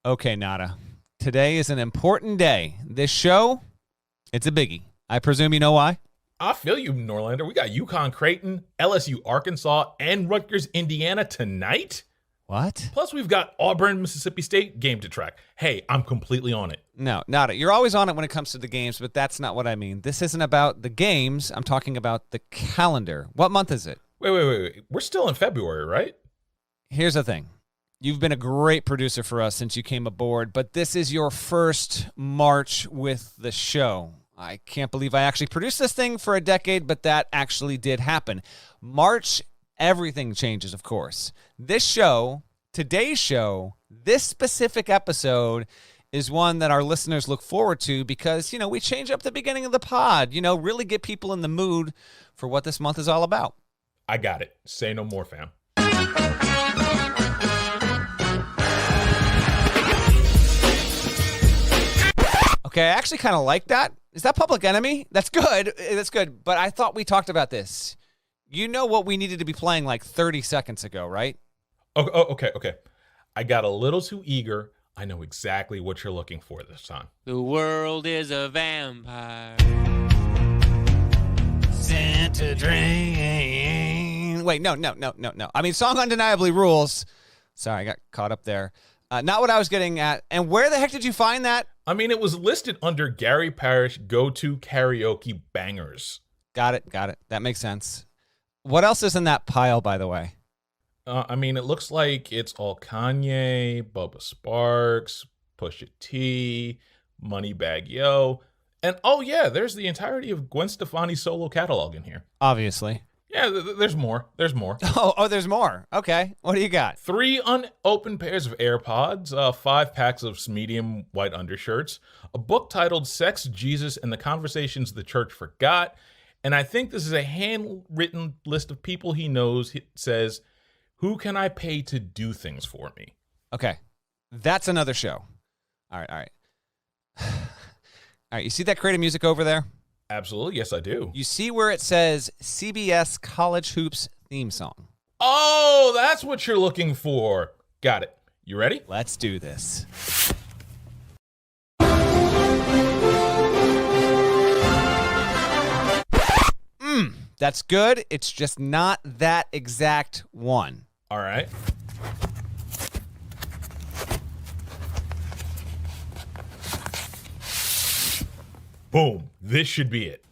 Okay, Nada. Today is an important day. This show, it's a biggie. I presume you know why? I feel you, Norlander. We got UConn Creighton, LSU Arkansas, and Rutgers Indiana tonight. What? Plus, we've got Auburn Mississippi State game to track. Hey, I'm completely on it. No, Nada. You're always on it when it comes to the games, but that's not what I mean. This isn't about the games. I'm talking about the calendar. What month is it? Wait. We're still in February, right? Here's the thing. You've been a great producer for us since you came aboard, but this is your first March with the show. I can't believe I actually produced this thing for a decade, but that actually did happen. March, everything changes, of course. This show, today's show, this specific episode is one that our listeners look forward to because, we change up the beginning of the pod, really get people in the mood for what this month is all about. I got it. Say no more, fam. Okay, I actually kind of like that. Is that Public Enemy? That's good. That's good. But I thought we talked about this. You know what we needed to be playing like 30 seconds ago, right? Okay. I got a little too eager. I know exactly what you're looking for this time. The world is a vampire. Santa Drain. Wait, no. I mean, song undeniably rules. Sorry, I got caught up there. Not what I was getting at. And where the heck did you find that? I mean, it was listed under Gary Parrish go-to karaoke bangers. Got it. That makes sense. What else is in that pile, by the way? It looks like it's all Kanye, Bubba Sparks, Pusha T, Moneybagg Yo, and there's the entirety of Gwen Stefani's solo catalog in here. Obviously. Yeah, there's more. Oh, there's more. Okay. What do you got? 3 unopened pairs of AirPods, 5 packs of medium white undershirts, a book titled Sex, Jesus, and the Conversations the Church Forgot, and I think this is a handwritten list of people he knows. It says, who can I pay to do things for me? Okay. That's another show. All right. All right, you see that creative music over there? Absolutely, yes, I do. You see where it says CBS College Hoops theme song? Oh, that's what you're looking for. Got it. You ready? Let's do this. That's good. It's just not that exact one. All right. Boom. This should be it.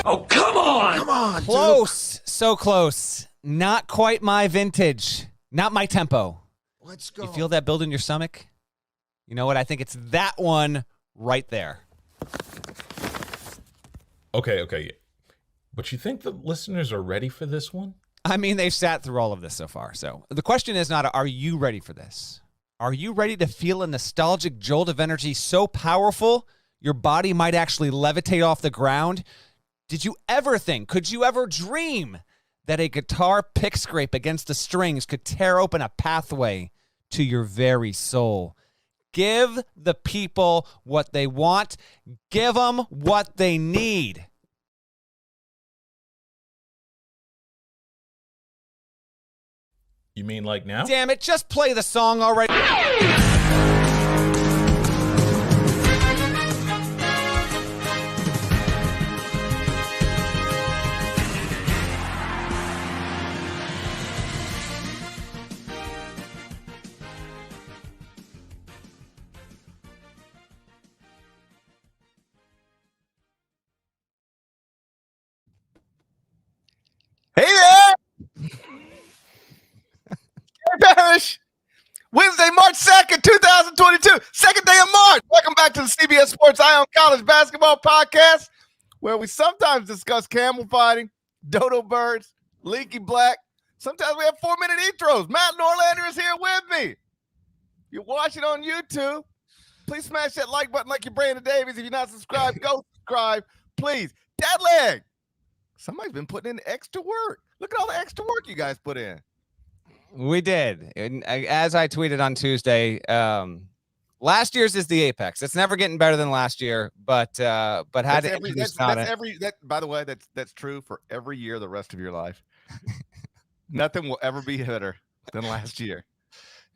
Oh, come on! Close. So close. Not quite my vintage. Not my tempo. Let's go. You feel that build in your stomach? You know what? I think it's that one right there. Okay. But you think the listeners are ready for this one? I mean, they've sat through all of this so far. So the question is not, are you ready for this? Are you ready to feel a nostalgic jolt of energy so powerful your body might actually levitate off the ground? Did you ever think, could you ever dream that a guitar pick scrape against the strings could tear open a pathway to your very soul? Give the people what they want. Give them what they need. You mean like now? Damn it, just play the song already. Hey there! Hey, Parrish! Wednesday, March 2nd, 2022, second day of March. Welcome back to the CBS Sports Eye on College Basketball Podcast, where we sometimes discuss camel fighting, dodo birds, leaky black. Sometimes we have 4-minute intros. Matt Norlander is here with me. If you're watching on YouTube, please smash that like button like you're Brandon Davies. If you're not subscribed, go subscribe, please. Dad leg. Somebody's been putting in extra work. Look at all the extra work you guys put in. We did. And as I tweeted on Tuesday, last year's is the apex. It's never getting better than last year, but had to introduce on it. By the way, that's true for every year the rest of your life. Nothing will ever be better than last year.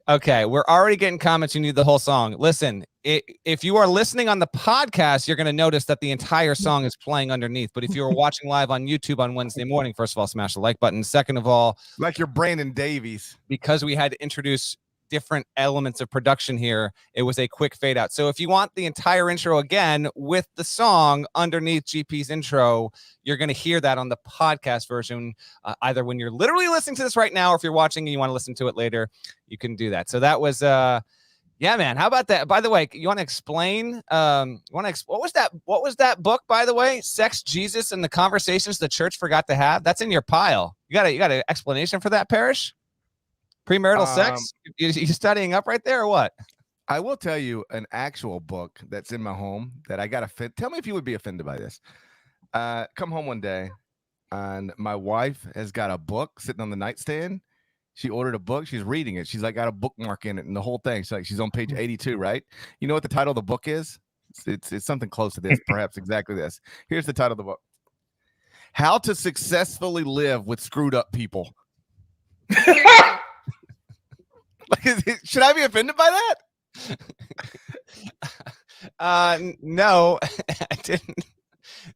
Okay, we're already getting comments. You need the whole song. Listen, if you are listening on the podcast, you're going to notice that the entire song is playing underneath. But if you were watching live on YouTube on Wednesday morning, first of all, smash the like button. Second of all, like you're Brandon Davies, because we had to introduce different elements of production here, it was a quick fade out. So if you want the entire intro again with the song underneath GP's intro, you're going to hear that on the podcast version, either when you're literally listening to this right now, or if you're watching and you want to listen to it later, you can do that. So that was, yeah, man. How about that? By the way, you want to explain, what was that book, by the way? Sex, Jesus, and the Conversations the Church Forgot to Have. That's in your pile. You got an explanation for that, Parrish? Premarital sex? You studying up right there or what? I will tell you an actual book that's in my home that I got offended. Tell me if you would be offended by this. Come home one day and my wife has got a book sitting on the nightstand. She ordered a book. She's reading it. She's like got a bookmark in it and the whole thing. She's on page 82, right? You know what the title of the book is? It's something close to this, perhaps exactly this. Here's the title of the book. How to Successfully Live with Screwed Up People. Should I be offended by that? No, I didn't.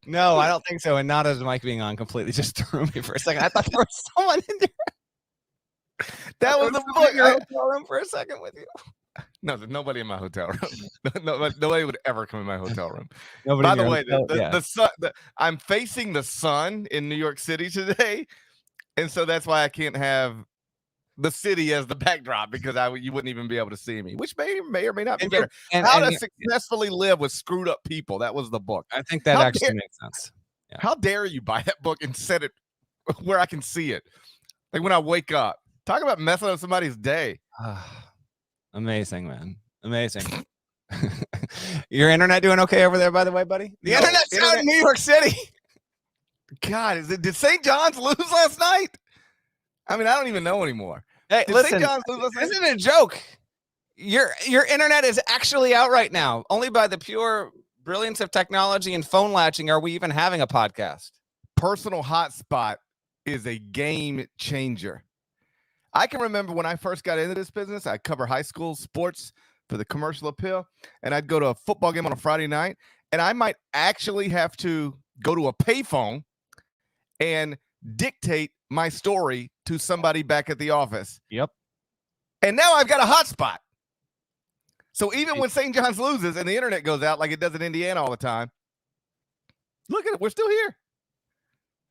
No, I don't think so. And not as Mike being on completely just threw me for a second. I thought there was someone in there. That was the book. Your hotel room for a second with you. No, there's nobody in my hotel room. Nobody would ever come in my hotel room. Nobody. By the way, the sun. I'm facing the sun in New York City today, and so that's why I can't have the city as the backdrop, because you wouldn't even be able to see me, which may or may not be better. How to Successfully Live with Screwed Up People. That was the book. I think that actually makes sense. Yeah. How dare you buy that book and set it where I can see it? Like when I wake up. Talk about messing up somebody's day. Amazing, man. Amazing. Your internet doing okay over there, by the way, buddy? The internet's out in New York City. God, did St. John's lose last night? I mean, I don't even know anymore. Hey, listen, this isn't a joke. Your internet is actually out right now. Only by the pure brilliance of technology and phone latching are we even having a podcast. Personal hotspot is a game changer. I can remember when I first got into this business, I cover high school sports for the Commercial Appeal, and I'd go to a football game on a Friday night, and I might actually have to go to a payphone and dictate my story to somebody back at the office. Yep. And now I've got a hotspot. So even when St. John's loses and the internet goes out like it does in Indiana all the time, look at it. We're still here.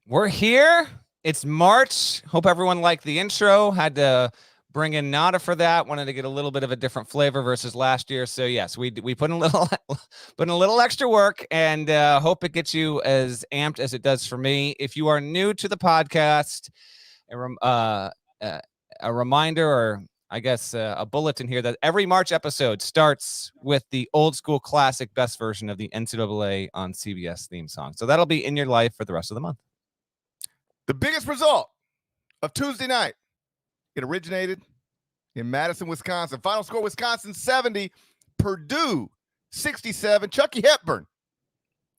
We're here. It's March. Hope everyone liked the intro. Had to bring in Nada for that. Wanted to get a little bit of a different flavor versus last year. So yes, we put in a little extra work, and hope it gets you as amped as it does for me. If you are new to the podcast, a reminder, or I guess a bulletin here, that every March episode starts with the old school classic best version of the NCAA on CBS theme song. So that'll be in your life for the rest of the month. The biggest result of Tuesday night, it originated in Madison, Wisconsin. Final score, Wisconsin 70, Purdue 67. Chucky Hepburn,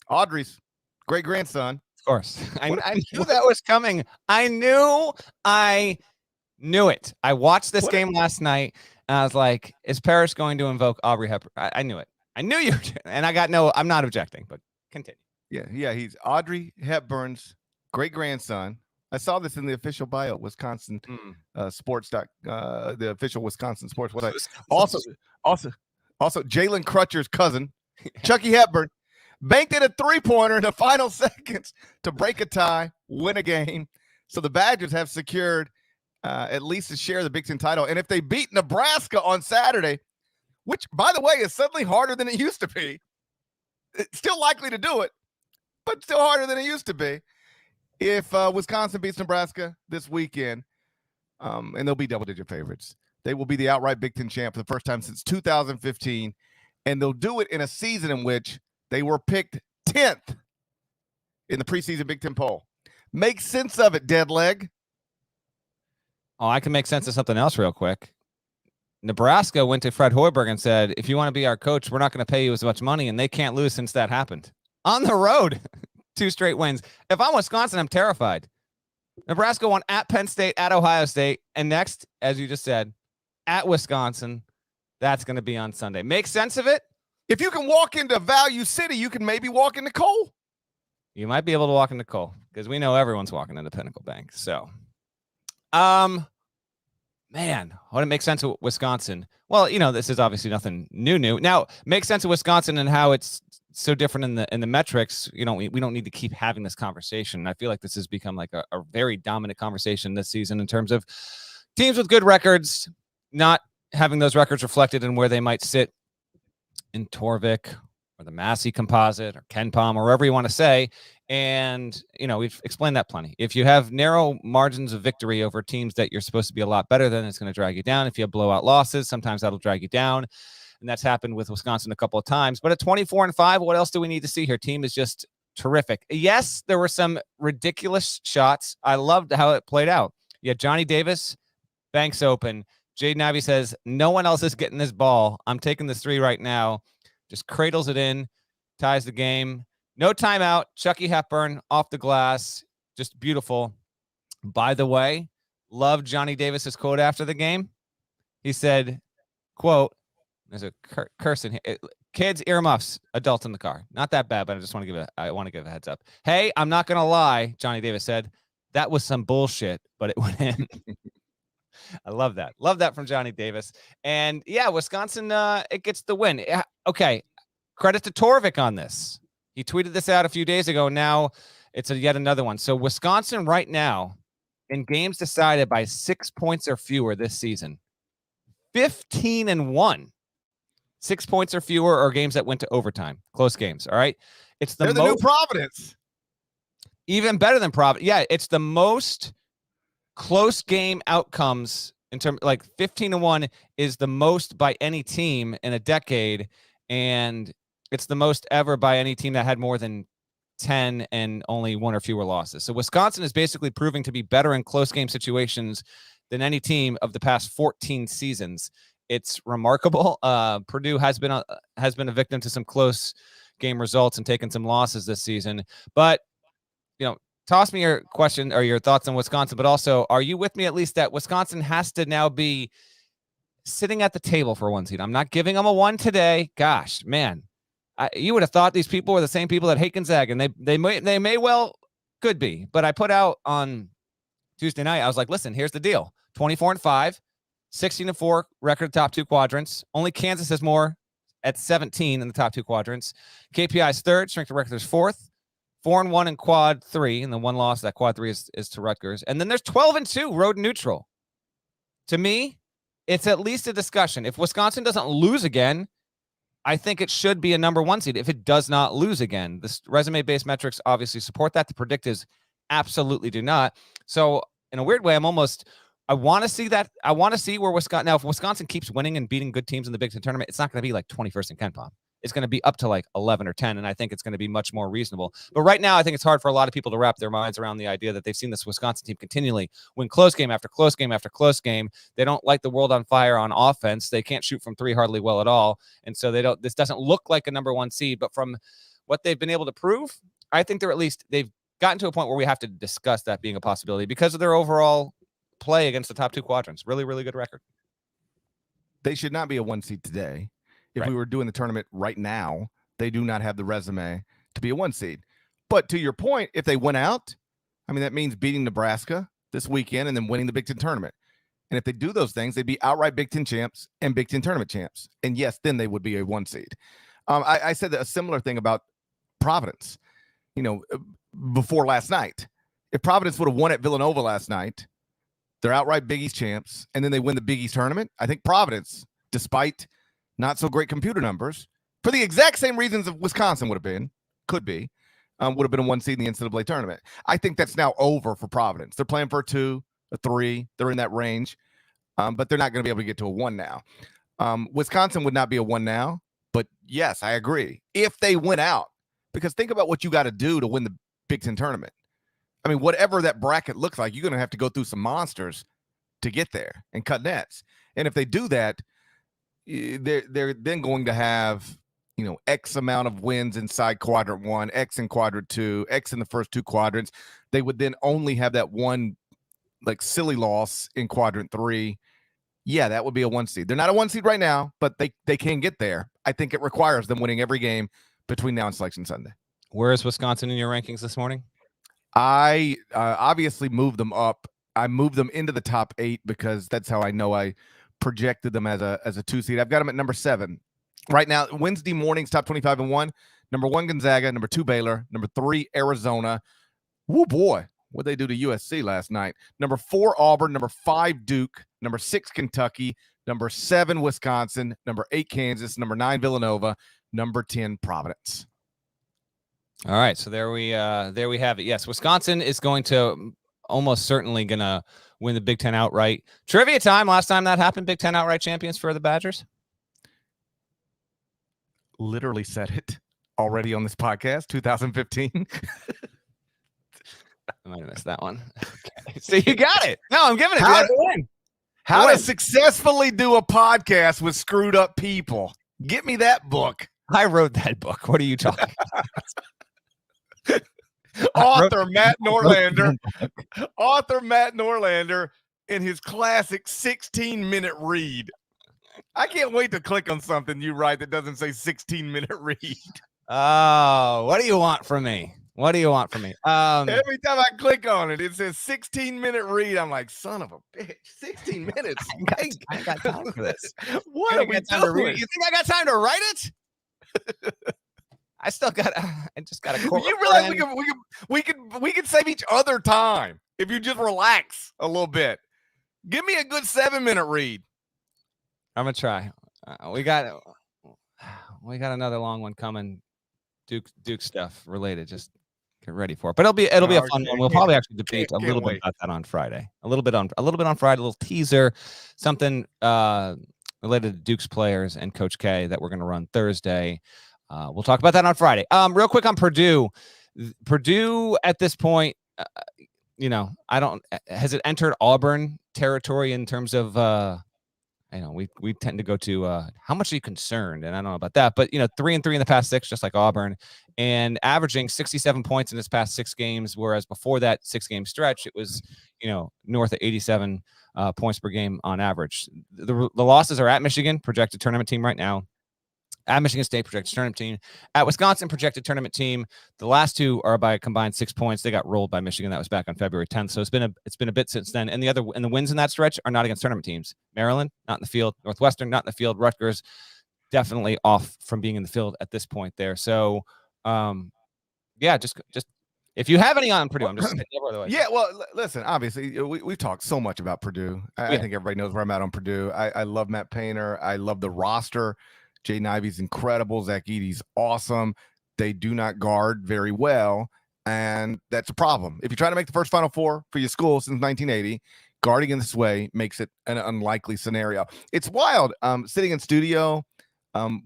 Audrey's great-grandson. Of course. I knew that was coming. I knew it. I watched this game last night, and I was like, is Parrish going to invoke Aubrey Hepburn? I knew it. I knew you were doing it. And I'm not objecting, but continue. Yeah, he's Audrey Hepburn's great-grandson. I saw this in the official bio, Wisconsin Sports. The official Wisconsin Sports website. Also, Jalen Crutcher's cousin, Chucky Hepburn, banked in a three-pointer in the final seconds to break a tie, win a game. So the Badgers have secured at least a share of the Big Ten title. And if they beat Nebraska on Saturday, which, by the way, is suddenly harder than it used to be, it's still likely to do it, but still harder than it used to be. If Wisconsin beats Nebraska this weekend, and they'll be double-digit favorites, they will be the outright Big Ten champ for the first time since 2015, and they'll do it in a season in which they were picked 10th in the preseason Big Ten poll. Make sense of it, dead leg. Oh, I can make sense of something else real quick. Nebraska went to Fred Hoiberg and said, if you want to be our coach, we're not going to pay you as much money, and they can't lose since that happened. On the road, 2 straight wins. If I'm Wisconsin, I'm terrified. Nebraska won at Penn State, at Ohio State, and next, as you just said, at Wisconsin. That's going to be on Sunday. Make sense of it? If you can walk into Value City, you can maybe walk into Cole. You might be able to walk into Cole because we know everyone's walking into Pinnacle Bank. So, man, how to make sense of Wisconsin? Well, this is obviously nothing new. Now, make sense of Wisconsin and how it's so different in the metrics. We don't need to keep having this conversation. I feel like this has become like a very dominant conversation this season in terms of teams with good records not having those records reflected in where they might sit in Torvik or the Massey composite or KenPom or wherever you want to say. And, we've explained that plenty. If you have narrow margins of victory over teams that you're supposed to be a lot better than, it's going to drag you down. If you have blowout losses, sometimes that'll drag you down. And that's happened with Wisconsin a couple of times. But at 24-5, what else do we need to see here? Team is just terrific. Yes, there were some ridiculous shots. I loved how it played out. You had Johnny Davis, Banks open. Jaden Ivey says, no one else is getting this ball. I'm taking this 3 right now. Just cradles it in, ties the game. No timeout. Chucky Hepburn off the glass. Just beautiful. By the way, loved Johnny Davis's quote after the game. He said, quote, there's a curse in here. Kids, earmuffs, adults in the car. Not that bad, but I just want to give a heads up. Hey, I'm not going to lie, Johnny Davis said. That was some bullshit, but it went in. I love that. Love that from Johnny Davis. And yeah, Wisconsin, it gets the win. Okay. Credit to Torvik on this. He tweeted this out a few days ago. Now it's yet another one. So Wisconsin right now in games decided by 6 points or fewer this season, 15-1. 6 points or fewer or games that went to overtime. Close games. All right. It's the new Providence. Even better than Providence. Yeah. It's the most close game outcomes in terms, like 15-1 is the most by any team in a decade. And it's the most ever by any team that had more than 10 and only 1 or fewer losses. So Wisconsin is basically proving to be better in close game situations than any team of the past 14 seasons. It's remarkable. Purdue has been a victim to some close game results and taken some losses this season, but toss me your question or your thoughts on Wisconsin, but also, are you with me at least that Wisconsin has to now be sitting at the table for 1 seed? I'm not giving them a 1 today. Gosh, man, you would have thought these people were the same people that hate Gonzaga, and they may well could be. But I put out on Tuesday night, I was like, listen, here's the deal: 24-5, 16-4 record top 2 quadrants. Only Kansas has more at 17 in the top 2 quadrants. KPI is 3rd. Strength of record is 4th. 4-1 in quad 3, and the 1 loss that quad 3 is to Rutgers. And then there's 12-2 road neutral. To me, it's at least a discussion. If Wisconsin doesn't lose again, I think it should be a number 1 seed. If it does not lose again, this resume-based metrics obviously support that. The predictors absolutely do not. So in a weird way, I want to see that. I want to see where Wisconsin. Now, if Wisconsin keeps winning and beating good teams in the Big Ten tournament, it's not going to be like 21st in KenPom. It's going to be up to like 11 or 10, and I think it's going to be much more reasonable. But right now, I think it's hard for a lot of people to wrap their minds around the idea that they've seen this Wisconsin team continually win close game after close game after close game. They don't light the world on fire on offense. They can't shoot from 3 hardly well at all, and so this doesn't look like a number 1 seed. But from what they've been able to prove, I think they've gotten to a point where we have to discuss that being a possibility because of their overall play against the top 2 quadrants. Really, really good record. They should not be a 1 seed today. If we were doing the tournament right now, they do not have the resume to be a 1 seed. But to your point, if they went out, that means beating Nebraska this weekend and then winning the Big Ten tournament. And if they do those things, they'd be outright Big Ten champs and Big Ten tournament champs. And yes, then they would be a 1 seed. I said a similar thing about Providence, before last night. If Providence would have won at Villanova last night, they're outright Big East champs, and then they win the Big East tournament. I think Providence, despite not so great computer numbers, for the exact same reasons that Wisconsin would have been a 1 seed in the NCAA tournament. I think that's now over for Providence. They're playing for a 2, a 3. They're in that range, but they're not going to be able to get to a 1 now. Wisconsin would not be a 1 now, but yes, I agree. If they went out, because think about what you got to do to win the Big Ten tournament. Whatever that bracket looks like, you're going to have to go through some monsters to get there and cut nets. And if they do that, they're then going to have, X amount of wins inside quadrant 1, X in quadrant 2, X in the first 2 quadrants. They would then only have that one like silly loss in quadrant 3. Yeah, that would be a 1 seed. They're not a 1 seed right now, but they can get there. I think it requires them winning every game between now and Selection Sunday. Where is Wisconsin in your rankings this morning? I obviously moved them up. I moved them into the top 8 because that's how I know I projected them as a 2 seed. I've got them at number 7 right now. Wednesday morning's top 25 and 1. Number 1 Gonzaga, number 2 Baylor, number 3 Arizona. Woo boy, what they do to USC last night. Number 4 Auburn, number 5 Duke, number 6 Kentucky, number 7 Wisconsin, number 8 Kansas, number 9 Villanova, number 10 Providence. All right, so there we have it. Yes, Wisconsin is going to almost certainly going to win the Big Ten outright. Trivia time. Last time that happened, Big Ten outright champions for the Badgers. Literally said it already on this podcast, 2015. I might have missed that one. Okay. So you got it. No, I'm giving it to you. How to successfully do a podcast with screwed up people. Get me that book. I wrote that book. What are you talking about? Author Matt Norlander in his classic 16-minute read. I can't wait to click on something you write that doesn't say 16-minute read. Oh, what do you want from me? Every time I click on it, it says 16-minute read. I'm like, son of a bitch, 16 minutes. I ain't got time for this. What are we doing? You think I got time to write it? I just got a quote. You realize we could save each other time if you just relax a little bit. Give me a good 7-minute read. I'm gonna try. We got another long one coming. Duke stuff related. Just get ready for it. But it'll be a fun one. We'll probably actually debate a little bit about that on Friday. A little bit on Friday. A little teaser, something related to Duke's players and Coach K that we're gonna run Thursday. We'll talk about that on Friday. Real quick on Purdue. Purdue at this point, has it entered Auburn territory in terms of, we tend to go to how much are you concerned? And I don't know about that, but 3-3 in the past 6, just like Auburn, and averaging 67 points in his past 6 games. Whereas before that 6-game stretch, it was, north of 87 points per game on average. The losses are at Michigan, projected tournament team right now. At Michigan State, projected tournament team. At Wisconsin, projected tournament team. The last 2 are by a combined 6 points. They got rolled by Michigan. That was back on February 10th. So it's been a bit since then. And the wins in that stretch are not against tournament teams. Maryland, not in the field. Northwestern, not in the field. Rutgers, definitely off from being in the field at this point there. So, just if you have any on Purdue, I'm just saying otherwise. Yeah, well, listen, obviously, we've talked so much about Purdue. I think everybody knows where I'm at on Purdue. I love Matt Painter. I love the roster. Jaden Ivey's incredible. Zach Edey's awesome. They do not guard very well, and that's a problem. If you're trying to make the first Final Four for your school since 1980, guarding in this way makes it an unlikely scenario. It's wild. Sitting in studio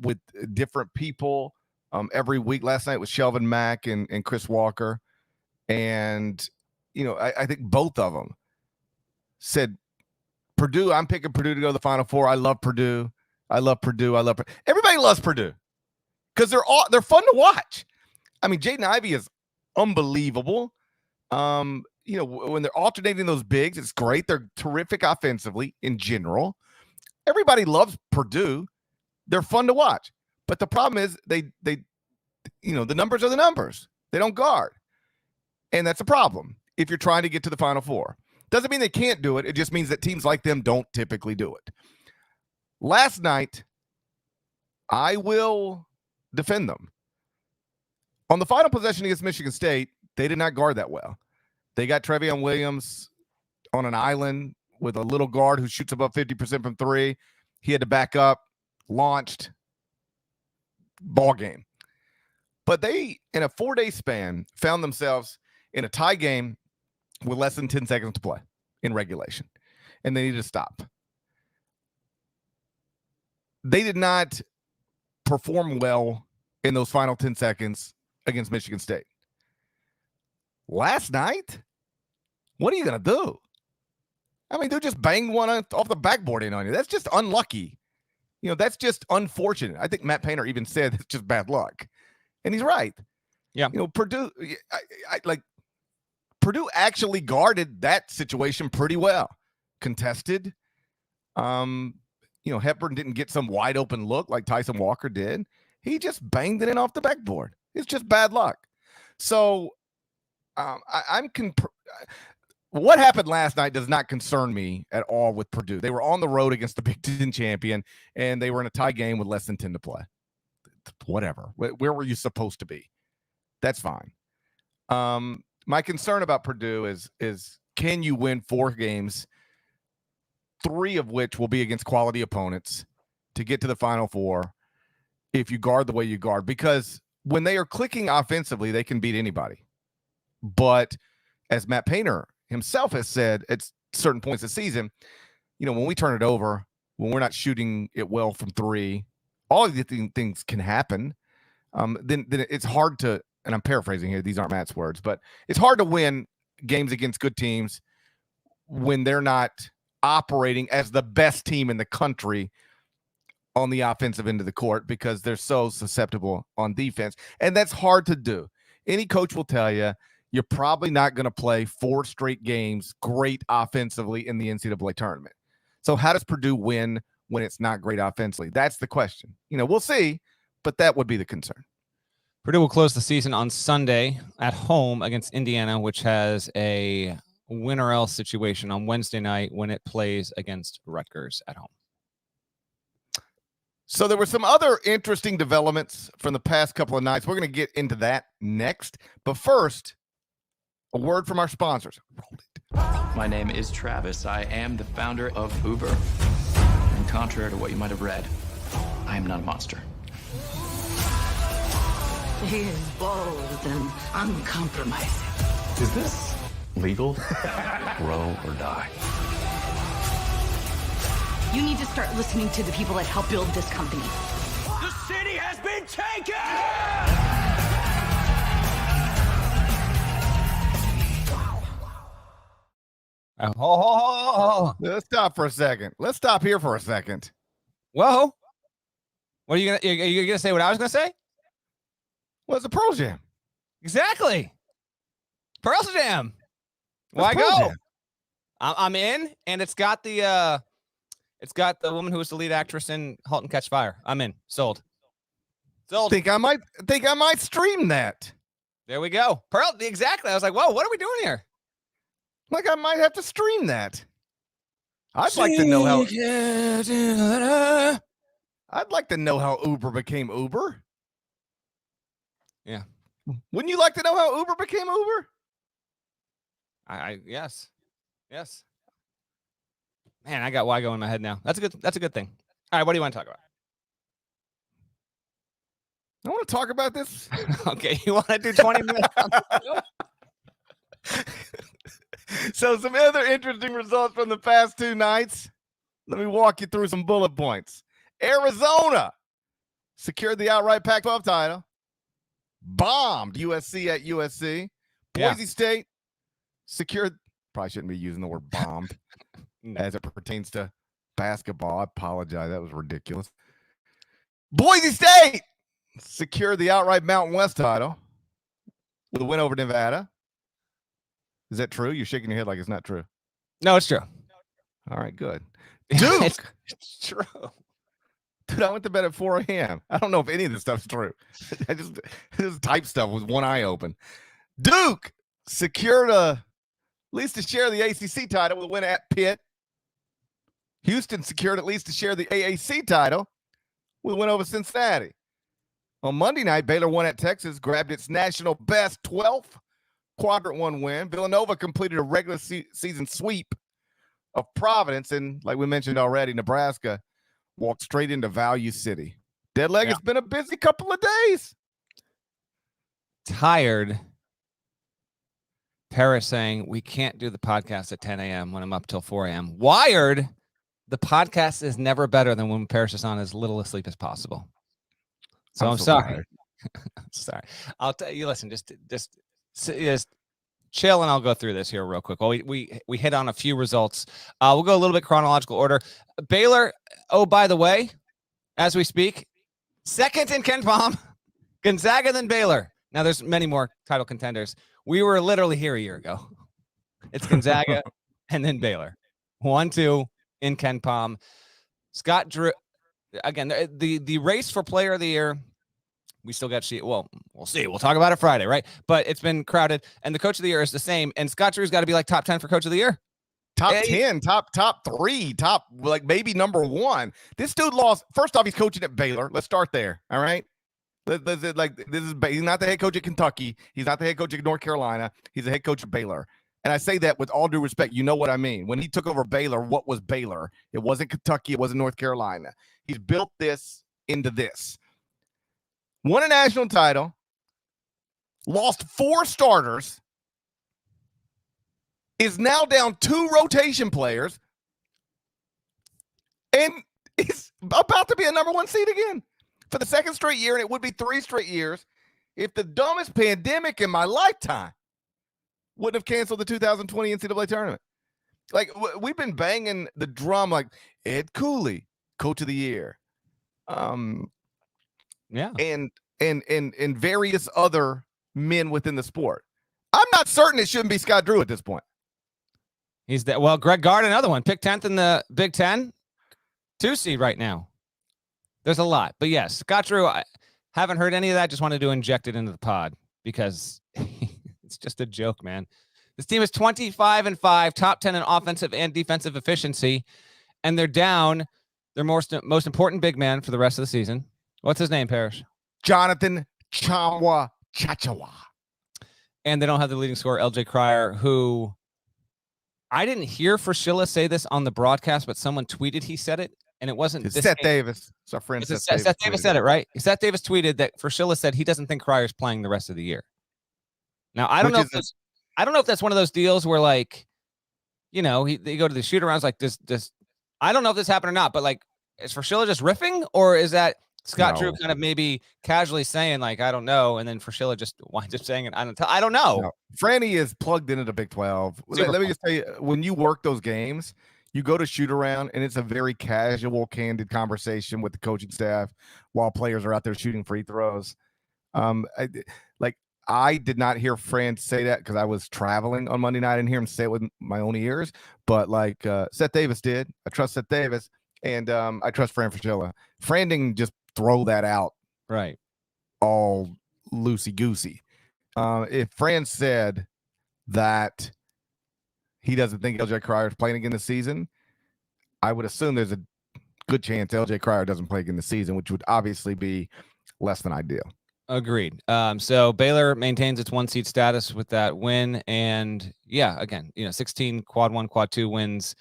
with different people every week. Last night was Shelvin Mack and Chris Walker, and I think both of them said Purdue. I'm picking Purdue to go to the Final Four. I love Purdue. Everybody loves Purdue because they're fun to watch. I mean, Jaden Ivey is unbelievable. When they're alternating those bigs, it's great. They're terrific offensively in general. Everybody loves Purdue. They're fun to watch. But the problem is the numbers are the numbers. They don't guard. And that's a problem if you're trying to get to the Final Four. Doesn't mean they can't do it. It just means that teams like them don't typically do it. Last night, I will defend them. On the final possession against Michigan State, they did not guard that well. They got Trevion Williams on an island with a little guard who shoots above 50% from 3. He had to back up, launched, ball game. But they, in a 4-day span, found themselves in a tie game with less than 10 seconds to play in regulation. And they needed to stop. They did not perform well in those final 10 seconds against Michigan State. Last night, what are you going to do? I mean, they'll just bang one off the backboard in on you. That's just unlucky. That's just unfortunate. I think Matt Painter even said it's just bad luck. And he's right. Yeah. Purdue, Purdue actually guarded that situation pretty well. Contested. Hepburn didn't get some wide open look like Tyson Walker did. He just banged it in off the backboard. It's just bad luck. So what happened last night does not concern me at all with Purdue. They were on the road against the Big Ten champion, and they were in a tie game with less than 10 to play. Whatever. Where were you supposed to be? That's fine. My concern about Purdue is can you win 4 games, 3 of which will be against quality opponents, to get to the Final Four if you guard the way you guard? Because when they are clicking offensively, they can beat anybody. But as Matt Painter himself has said at certain points this season, when we turn it over, when we're not shooting it well from 3, all of the things can happen. Then it's hard to, and I'm paraphrasing here, these aren't Matt's words, but it's hard to win games against good teams when they're not operating as the best team in the country on the offensive end of the court, because they're so susceptible on defense. And that's hard to do. Any coach will tell you, you're probably not going to play 4 straight games great offensively in the NCAA tournament. So how does Purdue win when it's not great offensively? That's the question. We'll see, but that would be the concern. Purdue will close the season on Sunday at home against Indiana, which has a win or else situation on Wednesday night when it plays against Rutgers at home. So there were some other interesting developments from the past couple of nights. We're going to get into that next. But first, a word from our sponsors. Roll it. My name is Travis. I am the founder of Uber. And contrary to what you might have read, I am not a monster. He is bold and uncompromising. Is this legal? Grow or die. You need to start listening to the people that help build this company. The city has been taken! Let's stop for a second. Let's stop here for a second. Whoa. What are you gonna say what I was gonna say? What's the Pearl Jam? Exactly. Pearl Jam. Why Pearl go? Jam? I'm in, and it's got the woman who was the lead actress in *Halt and Catch Fire*. I'm in. Sold. Think I might stream that. There we go. Pearl. Exactly. I was like, whoa, what are we doing here? Like I might have to stream that. I'd like to know how Uber became Uber. Yeah. Wouldn't you like to know how Uber became Uber? Yes. Man, I got Wygo in my head now. That's a good thing. All right, what do you want to talk about? I want to talk about this. Okay, you want to do 20 minutes? So some other interesting results from the past 2 nights. Let me walk you through some bullet points. Arizona secured the outright Pac-12 title. Bombed USC at USC. Boise State secured, probably shouldn't be using the word bombed as it pertains to basketball. I apologize. That was ridiculous. Boise State secured the outright Mountain West title with a win over Nevada. Is that true? You're shaking your head like it's not true. No, it's true. All right, good. Duke. It's true. Dude, I went to bed at 4 a.m. I don't know if any of this stuff's true. This type stuff with one eye open. Duke secured at least a share of the ACC title with a win at Pitt. Houston secured at least a share of the AAC title with a win over Cincinnati. On Monday night, Baylor won at Texas, grabbed its national best 12th Quadrant 1 win. Villanova completed a regular season sweep of Providence, and like we mentioned already, Nebraska walked straight into Value City. Deadleg, It's been a busy couple of days. Tired. Paris saying we can't do the podcast at 10 a.m. when I'm up till 4 a.m. Wired, the podcast is never better than when Paris is on as little asleep as possible. So I'm sorry. I'm sorry. I'll tell you, listen, just chill, and I'll go through this here real quick. Well, we hit on a few results. We'll go a little bit chronological order. Baylor, oh, by the way, as we speak, second in Ken Palm, Gonzaga, then Baylor. Now, there's many more title contenders. We were literally here a year ago. It's Gonzaga and then Baylor. 1-2 in Ken Palm. Scott Drew, again, the race for player of the year, we still got well, we'll see. We'll talk about it Friday, right? But it's been crowded, and the coach of the year is the same. And Scott Drew's got to be like top 10 for coach of the year. Top 10, top 3, top like maybe number 1. This dude lost. First off, he's coaching at Baylor. Let's start there. All right. He's not the head coach at Kentucky. He's not the head coach at North Carolina. He's the head coach at Baylor. And I say that with all due respect. You know what I mean. When he took over Baylor, what was Baylor? It wasn't Kentucky. It wasn't North Carolina. He's built this into this. Won a national title. Lost 4 starters. Is now down 2 rotation players. And is about to be a number 1 seed again for the second straight year. And it would be 3 straight years if the dumbest pandemic in my lifetime wouldn't have canceled the 2020 NCAA tournament. Like, we've been banging the drum like Ed Cooley, coach of the year. Yeah. And various other men within the sport. I'm not certain it shouldn't be Scott Drew at this point. He's that. Well, Greg Gard, another one, picked 10th in the Big Ten, 2 seed right now. There's a lot, but yes, Scott Drew. I haven't heard any of that. Just wanted to inject it into the pod because it's just a joke, man. This team is 25-5, top 10 in offensive and defensive efficiency, and they're down their most important big man for the rest of the season. What's his name, Parrish? Jonathan Chawa Chachawa. And they don't have the leading scorer, LJ Cryer, who I didn't hear Fraschilla say this on the broadcast, but someone tweeted he said it, and it wasn't it's Seth Davis. It's our friend Seth Davis said it, right? Seth Davis tweeted that Fraschilla said he doesn't think Cryer's playing the rest of the year. Now, I don't know if that's one of those deals where, like, you know, they go to the shoot-arounds like this. I don't know if this happened or not, but, like, is Fraschilla just riffing, or is that Scott Drew kind of maybe casually saying, like, I don't know, and then Fraschilla just winds up saying it? I don't know. No. Franny is plugged into the Big 12. Let me just tell you, when you work those games, you go to shoot around, and it's a very casual, candid conversation with the coaching staff while players are out there shooting free throws. I did not hear Fran say that because I was traveling on Monday night. I didn't hear him say it with my own ears, but Seth Davis did. I trust Seth Davis, and I trust Fran Fraschilla. Fran didn't just throw that out right all loosey-goosey. If Fran said that he doesn't think LJ Cryer is playing again this season, I would assume there's a good chance LJ Cryer doesn't play again this season, which would obviously be less than ideal. Agreed. So Baylor maintains its 1 seed status with that win. And yeah, again, 16 quad 1, quad 2 wins,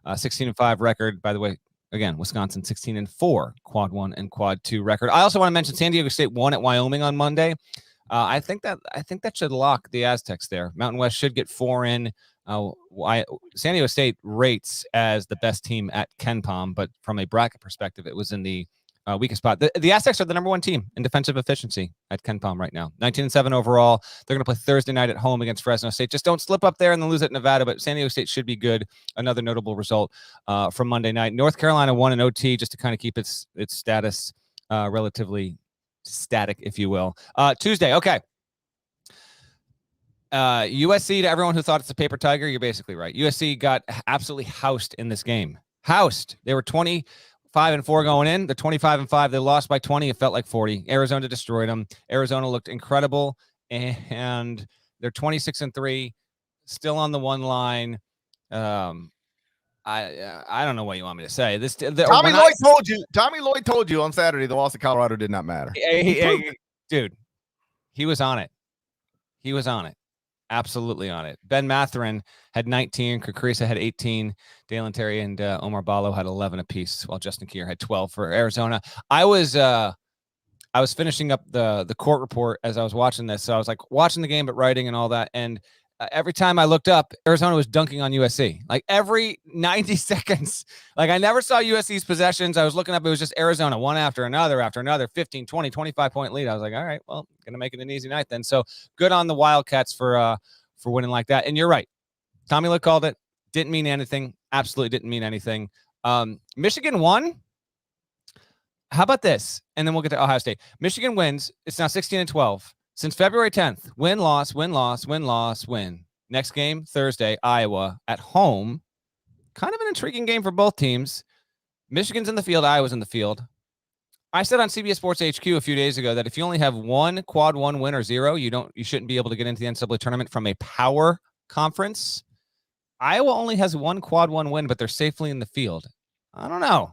16-5 record. By the way, again, Wisconsin 16-4 quad 1 and quad 2 record. I also want to mention San Diego State won at Wyoming on Monday. I think that should lock the Aztecs there. Mountain West should get 4 in. San Diego State rates as the best team at Ken Palm, but from a bracket perspective, it was in the weakest spot. The Aztecs are the number 1 team in defensive efficiency at Ken Palm right now. 19-7 overall. They're going to play Thursday night at home against Fresno State. Just don't slip up there and then lose at Nevada, but San Diego State should be good. Another notable result from Monday night. North Carolina won an OT just to kind of keep its status relatively static, if you will. Tuesday, okay. USC, to everyone who thought it's a paper tiger, you're basically right. USC got absolutely housed in this game. Housed. They were 25-4 going in. They're 25-5. They lost by 20. It felt like 40. Arizona destroyed them. Arizona looked incredible, and they're 26-3, still on the 1 line. I don't know what you want me to say. Tommy Lloyd told you on Saturday the loss of Colorado did not matter. Dude, he was on it. He was on it. Absolutely on it. Ben Matherin had 19. Kakrisa had 18. Dalen Terry and Omar Ballo had 11 apiece, while Justin Keir had 12 for Arizona. I was finishing up the court report as I was watching this. So I was like watching the game, but writing and all that. And every time I looked up, Arizona was dunking on USC. Like every 90 seconds. Like I never saw USC's possessions. I was looking up. It was just Arizona, one after another, 15, 20, 25-point lead. I was like, all right, well, going to make it an easy night then. So good on the Wildcats for for winning like that. And you're right. Tommy Lick called it. Didn't mean anything. Absolutely didn't mean anything. Michigan won. How about this? And then we'll get to Ohio State. Michigan wins. It's now 16-12. Since February 10th, win, loss, win, loss, win, loss, win. Next game, Thursday, Iowa at home. Kind of an intriguing game for both teams. Michigan's in the field. Iowa's in the field. I said on CBS Sports HQ a few days ago that if you only have one quad one win or zero, you shouldn't be able to get into the NCAA tournament from a power conference. Iowa only has one quad one win, but they're safely in the field. I don't know.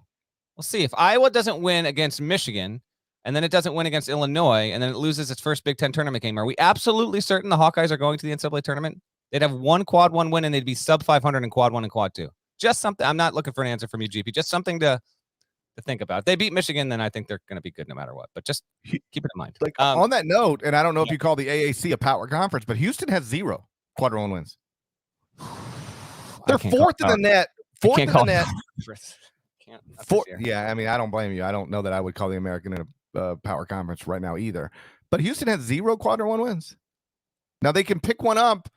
We'll see. If Iowa doesn't win against Michigan, and then it doesn't win against Illinois, and then it loses its first Big Ten tournament game, are we absolutely certain the Hawkeyes are going to the NCAA tournament? They'd have one quad one win, and they'd be sub 500 in quad one and quad two. Just something. I'm not looking for an answer from you, GP. Just something to think about. If they beat Michigan, then I think they're going to be good no matter what. But just keep it in mind. Like on that note, and I don't know if you call the AAC a power conference, but Houston has 0 quad one wins. They're fourth in the net. Fourth in the net. Yeah, I mean, I don't blame you. I don't know that I would call the American in a power conference right now either. But Houston has 0 quad one wins. Now they can pick one up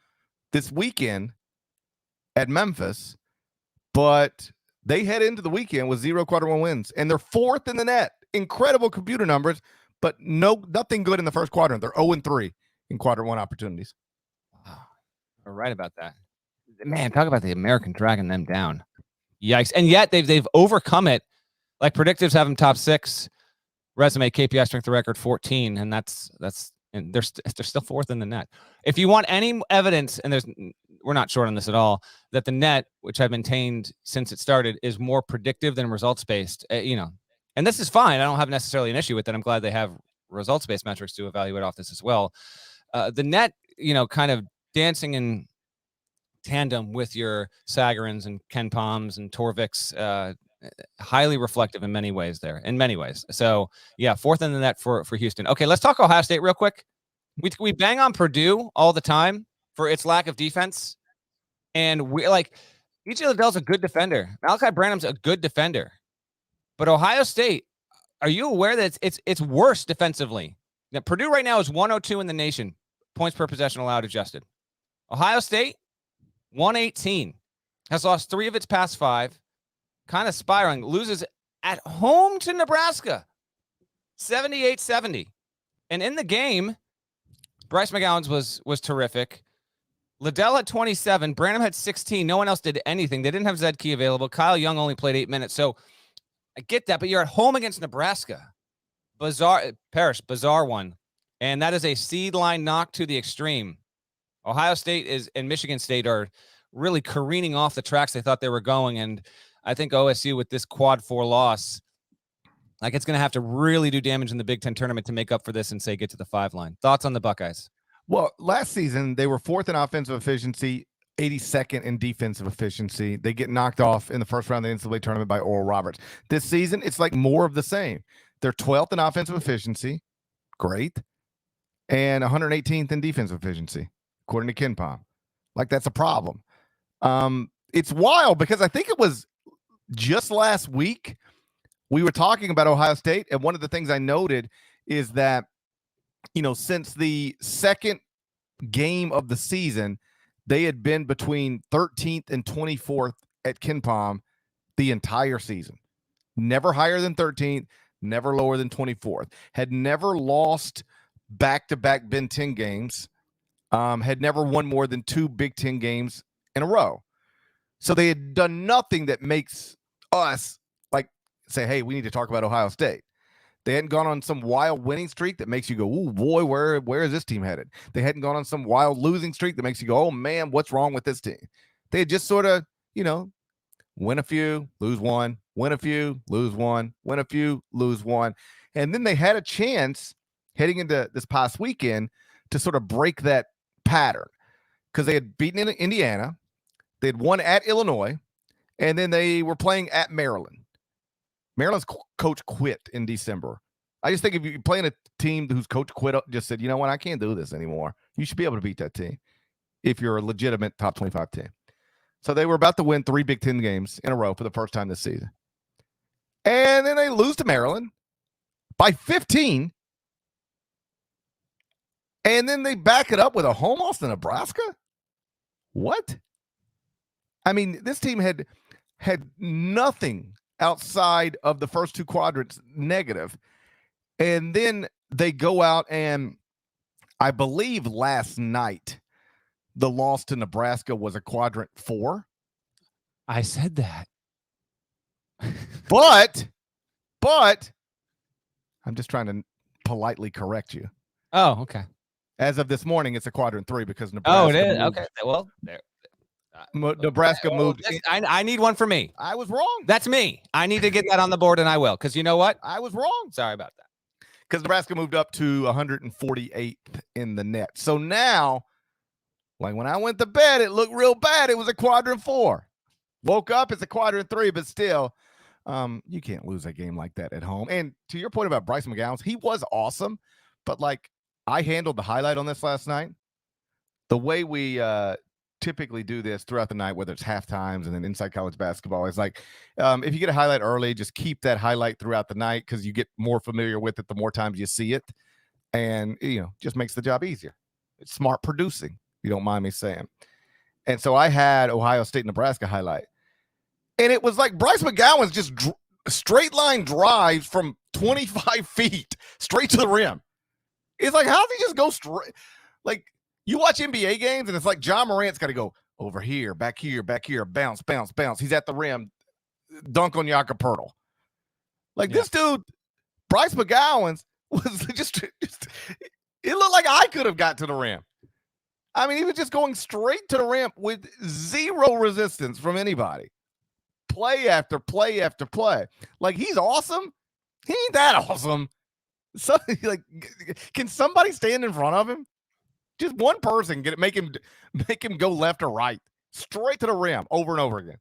this weekend at Memphis, but they head into the weekend with 0 quad one wins, and they're fourth in the net. Incredible computer numbers, but nothing good in the first quadrant. They're 0-3 in quadrant one opportunities. Wow. You're right about that. Man, talk about the American dragging them down. Yikes. And yet they've overcome it. Like predictives have them top 6. Resume KPI strength of record 14, and and they're still fourth in the net. If you want any evidence, and we're not short on this at all, that the net, which I've maintained since it started, is more predictive than results based. And this is fine. I don't have necessarily an issue with it. I'm glad they have results based metrics to evaluate off this as well. The net, kind of dancing in tandem with your Sagarins and Ken Palms and Torviks, highly reflective in many ways there, So yeah, fourth in the net for Houston. Okay, let's talk Ohio State real quick. We bang on Purdue all the time for its lack of defense. And we EJ Liddell's a good defender. Malachi Branham's a good defender. But Ohio State, are you aware that it's worse defensively? Now, Purdue right now is 102 in the nation, points per possession allowed adjusted. Ohio State, 118, has lost 3 of its past 5. Kind of spiraling, loses at home to Nebraska, 78-70. And in the game, Bryce McGowan's was terrific. Liddell had 27. Branham had 16. No one else did anything. They didn't have Zed Key available. Kyle Young only played 8 minutes. So I get that, but you're at home against Nebraska. Bizarre one. And that is a seed line knock to the extreme. Ohio State and Michigan State are really careening off the tracks they thought they were going. And I think OSU with this quad 4 loss, it's going to have to really do damage in the Big Ten tournament to make up for this and say get to the 5 line. Thoughts on the Buckeyes? Well, last season they were 4th in offensive efficiency, 82nd in defensive efficiency. They get knocked off in the first round of the NCAA tournament by Oral Roberts. This season, it's like more of the same. They're 12th in offensive efficiency, great, and 118th in defensive efficiency, according to Ken Palm. That's a problem. It's wild because I think it was just last week we were talking about Ohio State, and one of the things I noted is that, since the second game of the season, they had been between 13th and 24th at Ken Palm the entire season. Never higher than 13th, never lower than 24th. Had never lost back-to-back Big Ten games. Had never won more than 2 Big Ten games in a row. So they had done nothing that makes us say, hey, we need to talk about Ohio State. They hadn't gone on some wild winning streak that makes you go, oh boy, where is this team headed? They hadn't gone on some wild losing streak that makes you go, oh man, what's wrong with this team? They had just sort of, win a few, lose one, win a few, lose one, win a few, lose one. And then they had a chance heading into this past weekend to sort of break that pattern because they had beaten Indiana. They had won at Illinois, and then they were playing at Maryland. Maryland's coach quit in December. I just think if you're playing a team whose coach quit, just said, you know what, I can't do this anymore. You should be able to beat that team if you're a legitimate top 25 team. So they were about to win 3 Big Ten games in a row for the first time this season. And then they lose to Maryland by 15. And then they back it up with a home loss to Nebraska. What? I mean, this team had nothing outside of the first two quadrants negative. And then they go out and I believe last night the loss to Nebraska was a quadrant 4. I said that. But I'm just trying to politely correct you. Oh, okay. As of this morning, it's a quadrant 3 because Nebraska. Oh, it is. Moved, Okay. Well, there. Nebraska moved. I need one for me. I was wrong. That's me. I need to get that on the board, and I will. Because you know what? I was wrong. Sorry about that. Because Nebraska moved up to 148th in the net. So now, like when I went to bed, it looked real bad. It was a quadrant 4. Woke up, it's a quadrant 3, but still, you can't lose a game like that at home. And to your point about Bryce McGowan, he was awesome. But like I handled the highlight on this last night. The way we typically do this throughout the night, whether it's half times and then inside college basketball, is like if you get a highlight early, just keep that highlight throughout the night because you get more familiar with it the more times you see it. And, just makes the job easier. It's smart producing, if you don't mind me saying. And so I had Ohio State, Nebraska highlight. And it was like Bryce McGowan's just straight line drives from 25 feet straight to the rim. It's like, how does he just go straight? Like, you watch NBA games, and it's like John Morant's got to go over here, back here, bounce, bounce, bounce. He's at the rim, dunk on Jakob Poeltl. Like, this dude, Bryce McGowan's, was just it looked like I could have got to the rim. I mean, he was just going straight to the rim with zero resistance from anybody. Play after play after play. Like, he's awesome. He ain't that awesome. So, like, can somebody stand in front of him? Just one person make him go left or right, straight to the rim, over and over again.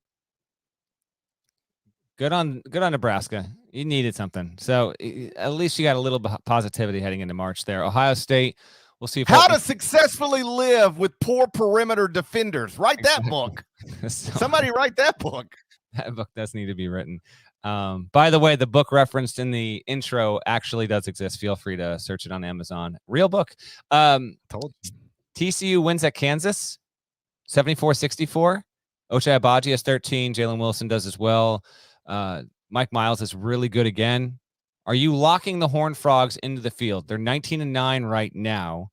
Good on Nebraska. You needed something, so at least you got a little positivity heading into March there. Ohio State. We'll see how to successfully live with poor perimeter defenders. Write that book. Somebody write that book. That book does need to be written. By the way, the book referenced in the intro actually does exist. Feel free to search it on Amazon. Real book. TCU wins at Kansas, 74-64. Ochai Agbaji has 13. Jalen Wilson does as well. Mike Miles is really good again. Are you locking the Horned Frogs into the field? They're 19-9 right now.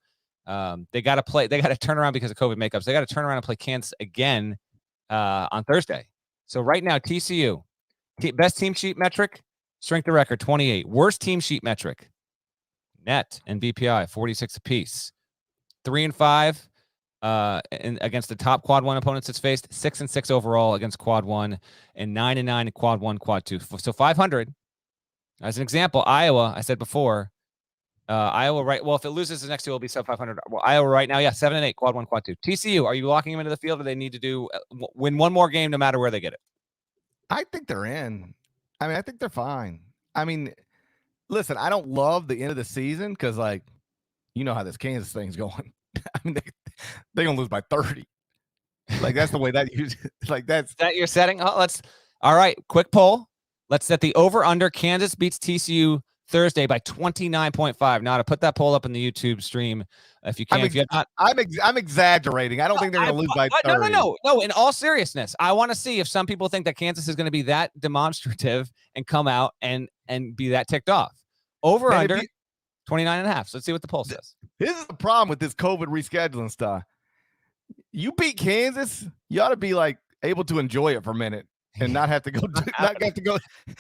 They got to turn around because of COVID makeups. They got to turn around and play Kansas again on Thursday. So right now, TCU, best team sheet metric, strength of record, 28. Worst team sheet metric, net and BPI, 46 apiece. 3-5 against the top quad 1 opponents it's faced. 6-6 overall against quad 1, and 9-9 in quad 1, quad 2. So 500. As an example, Iowa, I said before, Iowa, right? Well, if it loses the next two, it'll be sub 500. Well, Iowa right now, 7-8, quad 1, quad 2. TCU, are you locking them into the field, or they need to win one more game no matter where they get it? I think they're in. I mean, I think they're fine. I mean, listen, I don't love the end of the season because, like, you know how this Kansas thing's going. I mean, they're going to lose by 30. Like, that's the way that you – like, that's – Is that your setting? Oh, all right, quick poll. Let's set the over-under. Kansas beats TCU Thursday by 29.5. Now, to put that poll up in the YouTube stream, if you can. If you're not, I'm exaggerating. I don't think they're going to lose by 30. No. In all seriousness, I want to see if some people think that Kansas is going to be that demonstrative and come out and be that ticked off. Over-under 29.5. So let's see what the poll says. This is the problem with this COVID rescheduling stuff. You beat Kansas, you ought to be like able to enjoy it for a minute. And not have to go. You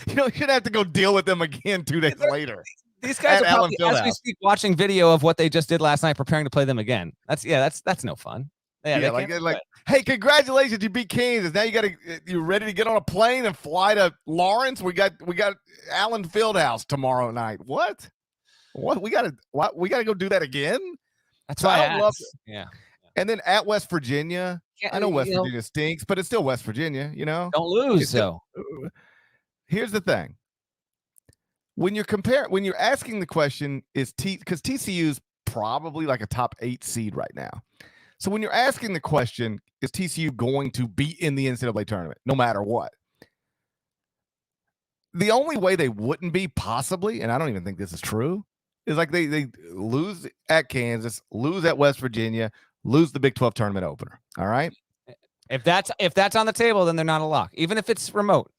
shouldn't have to go deal with them again 2 days later. These guys are probably, as we speak, watching video of what they just did last night, preparing to play them again. That's no fun. Like, hey, congratulations, you beat Kansas. Now you ready to get on a plane and fly to Lawrence? We got Allen Fieldhouse tomorrow night. What? We got to go do that again? That's why I love it. Yeah. And then at West Virginia. I know West Virginia stinks, but it's still West Virginia, Don't lose, though. Here's the thing. When you're asking the question, because TCU's probably like a top 8 seed right now. So when you're asking the question, is TCU going to be in the NCAA tournament, no matter what? The only way they wouldn't be, possibly, and I don't even think this is true, is like they lose at Kansas, lose at West Virginia, lose the Big 12 tournament opener. All right. If that's on the table, then they're not a lock, even if it's remote.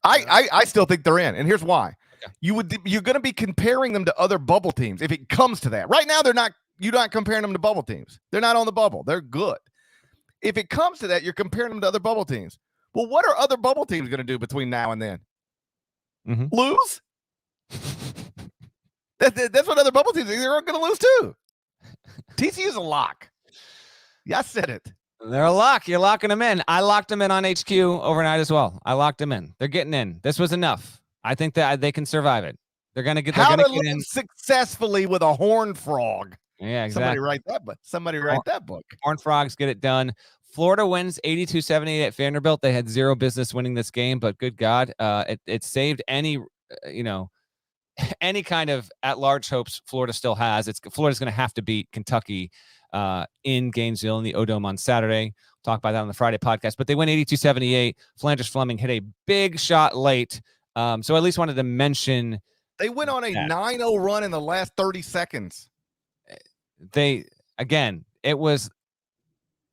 I still think they're in, and here's why. Okay. You're going to be comparing them to other bubble teams if it comes to that. Right now, they're not. You're not comparing them to bubble teams. They're not on the bubble. They're good. If it comes to that, you're comparing them to other bubble teams. Well, what are other bubble teams going to do between now and then? Mm-hmm. Lose? That's what other bubble teams are going to lose too. TCU's a lock. Yeah, I said it. They're a lock. You're locking them in. I locked them in on HQ overnight as well. I locked them in. They're getting in. This was enough. I think that they can survive it. They're going to get. How to get live in successfully with a horned frog. Yeah, exactly. Somebody write that book. Horned Frogs get it done. Florida wins 82-78 at Vanderbilt. They had zero business winning this game, but good God, it saved any any kind of at-large hopes Florida still has. Florida's going to have to beat Kentucky in Gainesville in the O-Dome on Saturday. We'll talk about that on the Friday podcast. But they win 82-78. Flanders Fleming hit a big shot late. So I at least wanted to mention they went on a 9-0 run in the last 30 seconds. It was.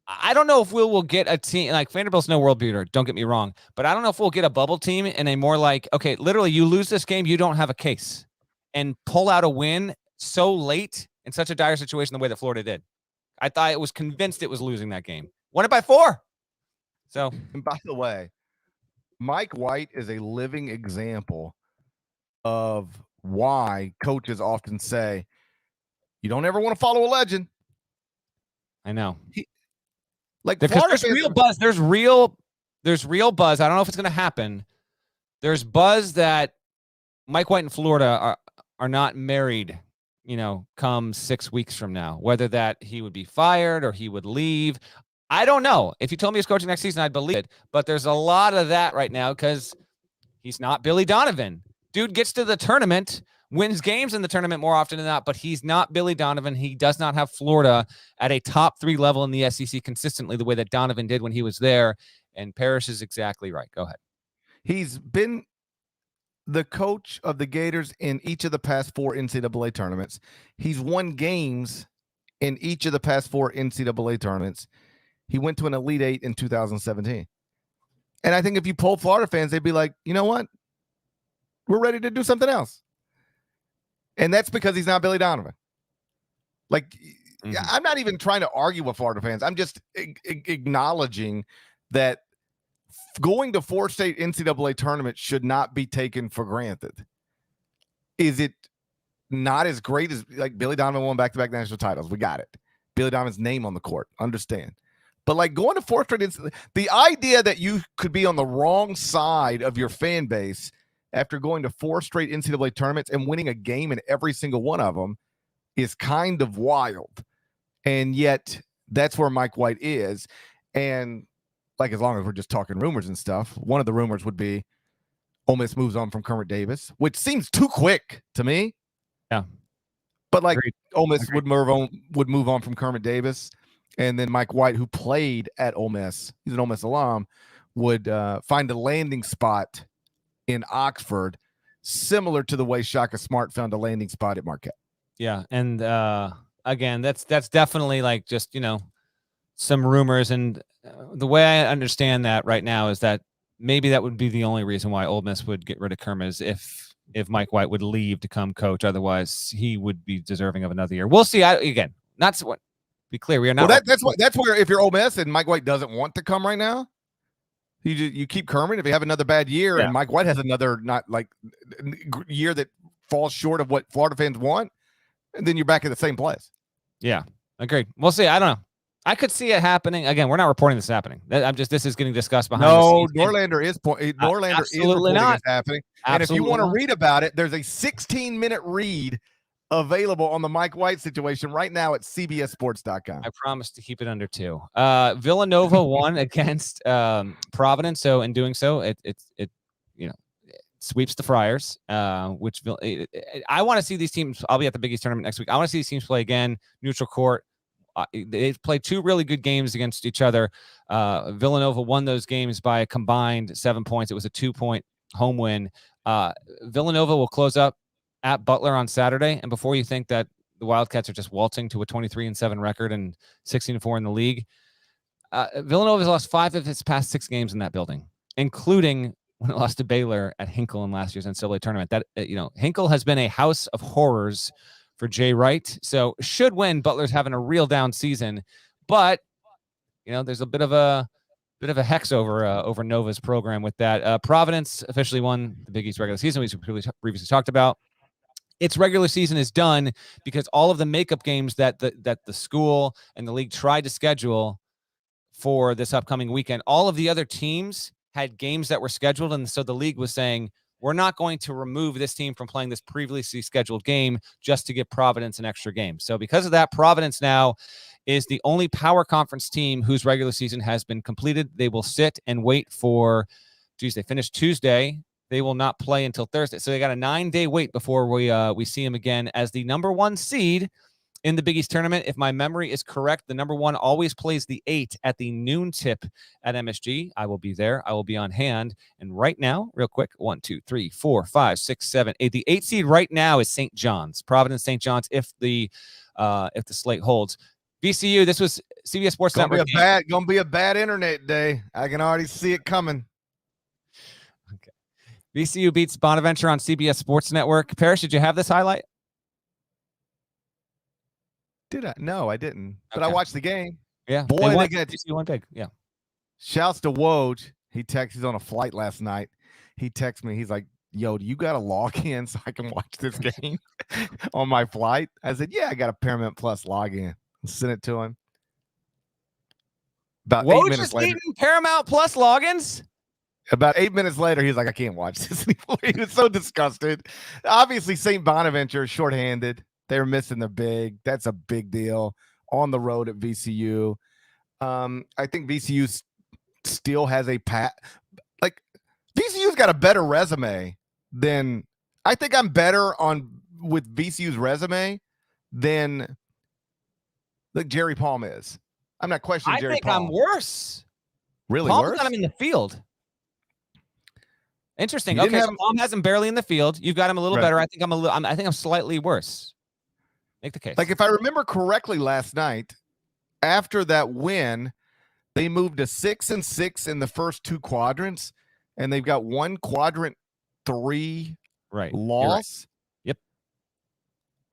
I don't know if we'll get a team like Vanderbilt's no world beater. Don't get me wrong, but I don't know if we'll get a bubble team in a more like, okay, literally you lose this game, you don't have a case, and pull out a win so late in such a dire situation the way that Florida did. I was convinced it was losing that game. Won it by 4. So, and by the way, Mike White is a living example of why coaches often say, you don't ever want to follow a legend. I know. Because there's real buzz. There's real buzz. I don't know if it's going to happen. There's buzz that Mike White in Florida are not married, come 6 weeks from now, whether that he would be fired or he would leave. I don't know. If you told me he's coaching next season, I'd believe it. But there's a lot of that right now because he's not Billy Donovan. Dude gets to the tournament, wins games in the tournament more often than not, but he's not Billy Donovan. He does not have Florida at a top 3 level in the SEC consistently the way that Donovan did when he was there. And Parrish is exactly right. Go ahead. He's been the coach of the Gators in each of the past 4 NCAA tournaments. He's won games in each of the past 4 NCAA tournaments. He went to an Elite 8 in 2017. And I think if you poll Florida fans, they'd be like, you know what? We're ready to do something else. And that's because he's not Billy Donovan. I'm not even trying to argue with Florida fans. I'm just acknowledging that going to 4-state NCAA tournaments should not be taken for granted. Is it not as great as Billy Donovan won back-to-back national titles? We got it. Billy Donovan's name on the court. Understand. But going to 4-straight, the idea that you could be on the wrong side of your fan base after going to 4 straight NCAA tournaments and winning a game in every single one of them is kind of wild. And yet that's where Mike White is. And as long as we're just talking rumors and stuff, one of the rumors would be Ole Miss moves on from Kermit Davis, which seems too quick to me. Yeah. But Ole Miss would move on from Kermit Davis. And then Mike White, who played at Ole Miss, he's an Ole Miss alum, would find a landing spot in Oxford, similar to the way Shaka Smart found a landing spot at Marquette. Yeah, and again, that's definitely just some rumors, and the way I understand that right now is that maybe that would be the only reason why Ole Miss would get rid of Kermit is if Mike White would leave to come coach. Otherwise, he would be deserving of another year. We'll see. Be clear, we are not. Well, that's where if you're Ole Miss and Mike White doesn't want to come right now, you keep Kermit. If you have another bad year and Mike White has another year that falls short of what Florida fans want, and then you're back at the same place. Yeah, agreed. We'll see. I don't know. I could see it happening. Again, we're not reporting this happening. This is getting discussed behind the scenes. Norlander is reporting it's happening. And if you want to read about it, there's a 16-minute read available on the Mike White situation right now at cbssports.com. I promise to keep it under 2. Villanova won against Providence, so in doing so, it sweeps the Friars. I want to see these teams. I'll be at the Big East tournament next week. I want to see these teams play again, neutral court. They've played 2 really good games against each other. Villanova won those games by a combined 7 points. It was a 2-point home win. Villanova will close up at Butler on Saturday. And before you think that the Wildcats are just waltzing to a 23-7 record and 16-4 in the league, Villanova has lost 5 of its past 6 games in that building, including when it lost to Baylor at Hinkle in last year's NCAA tournament. That Hinkle has been a house of horrors for Jay Wright. So should win. Butler's having a real down season, but there's a bit of a hex over Nova's program with that. Providence officially won the Big East regular season, which we previously talked about. Its regular season is done because all of the makeup games that the school and the league tried to schedule for this upcoming weekend, all of the other teams had games that were scheduled, and so the league was saying, we're not going to remove this team from playing this previously scheduled game just to give Providence an extra game. So because of that, Providence now is the only power conference team whose regular season has been completed. They will sit and wait for, they finished Tuesday. They will not play until Thursday. So they got a 9-day wait before we see them again as the number 1 seed in the Big East tournament. If my memory is correct, the number 1 always plays the 8 at the noon tip at MSG. I will be there. I will be on hand. And right now, real quick, 1, 2, 3, 4, 5, 6, 7, 8. The 8 seed right now is St. John's, Providence, St. John's. If the slate holds, VCU. This was CBS Sports Network. Gonna be a bad internet day. I can already see it coming. Okay. VCU beats Bonaventure on CBS Sports Network. Parrish, did you have this highlight? Did I? No, I didn't. But Okay. I watched the game. Yeah. Boy, they get VCU won big. Yeah. Shouts to Woj. He's on a flight last night. He texted me. He's like, yo, do you got to log in so I can watch this game on my flight? I said, yeah, I got a Paramount Plus login. Sent it to him. About 8 minutes later. Paramount Plus logins? About 8 minutes later, he's like, I can't watch this anymore. He was so disgusted. Obviously, St. Bonaventure is shorthanded. They're missing their big. That's a big deal on the road at VCU. I think VCU still has VCU's got a better resume than I think I'm better with VCU's resume than Jerry Palm is. I'm not questioning Jerry Palm. I think I'm worse. Really Palm's worse? got him in the field. Interesting. You Okay, so Palm has him barely in the field. You've got him a little better. I think I'm slightly worse. Make the case. Like if I remember correctly last night, after that win, they moved to 6-6 in the first 2 quadrants, and they've got 1 quadrant 3 loss. Right. Yep.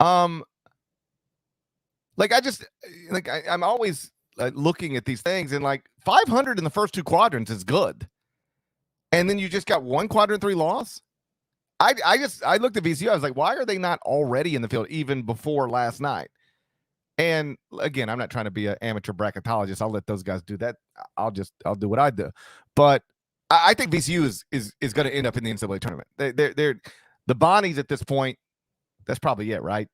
I'm always looking at these things, and 500 in the first 2 quadrants is good, and then you just got 1 quadrant 3 loss. I looked at VCU. I was like, why are they not already in the field even before last night? And again, I'm not trying to be an amateur bracketologist. I'll let those guys do that. I'll do what I do. But I think VCU is going to end up in the NCAA tournament. They're the Bonnies at this point. That's probably it, right?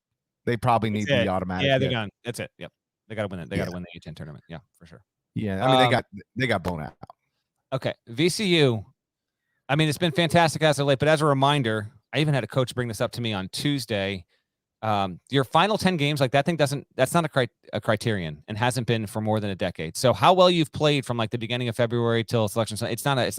They probably need the automatic. Yeah, they're done. That's it. Yep, they got to win it. They got to win the A10 tournament. Yeah, for sure. Yeah, I mean they got blown out. Okay, VCU. I mean, it's been fantastic as of late, but as a reminder, I even had a coach bring this up to me on Tuesday. Your final 10 games, that's not a criterion and hasn't been for more than a decade. So how well you've played from the beginning of February till selection, it's not a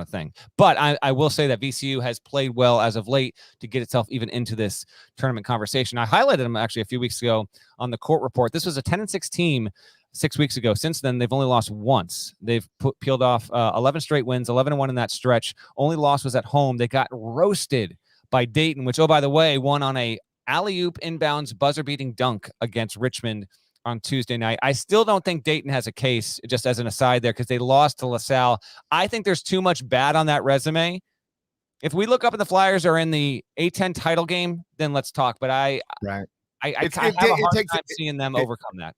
thing. But I will say that VCU has played well as of late to get itself even into this tournament conversation. I highlighted them actually a few weeks ago on the court report. This was a 10-6 team 6 weeks ago. Since then, they've only lost once. They've peeled off 11 straight wins, 11-1 in that stretch. Only loss was at home. They got roasted by Dayton, which, oh, by the way, won on a alley-oop inbounds buzzer-beating dunk against Richmond on Tuesday night. I still don't think Dayton has a case, just as an aside there, because they lost to LaSalle. I think there's too much bad on that resume. If we look up and the Flyers are in the A10 title game, then let's talk. But I have a hard time seeing them overcome that.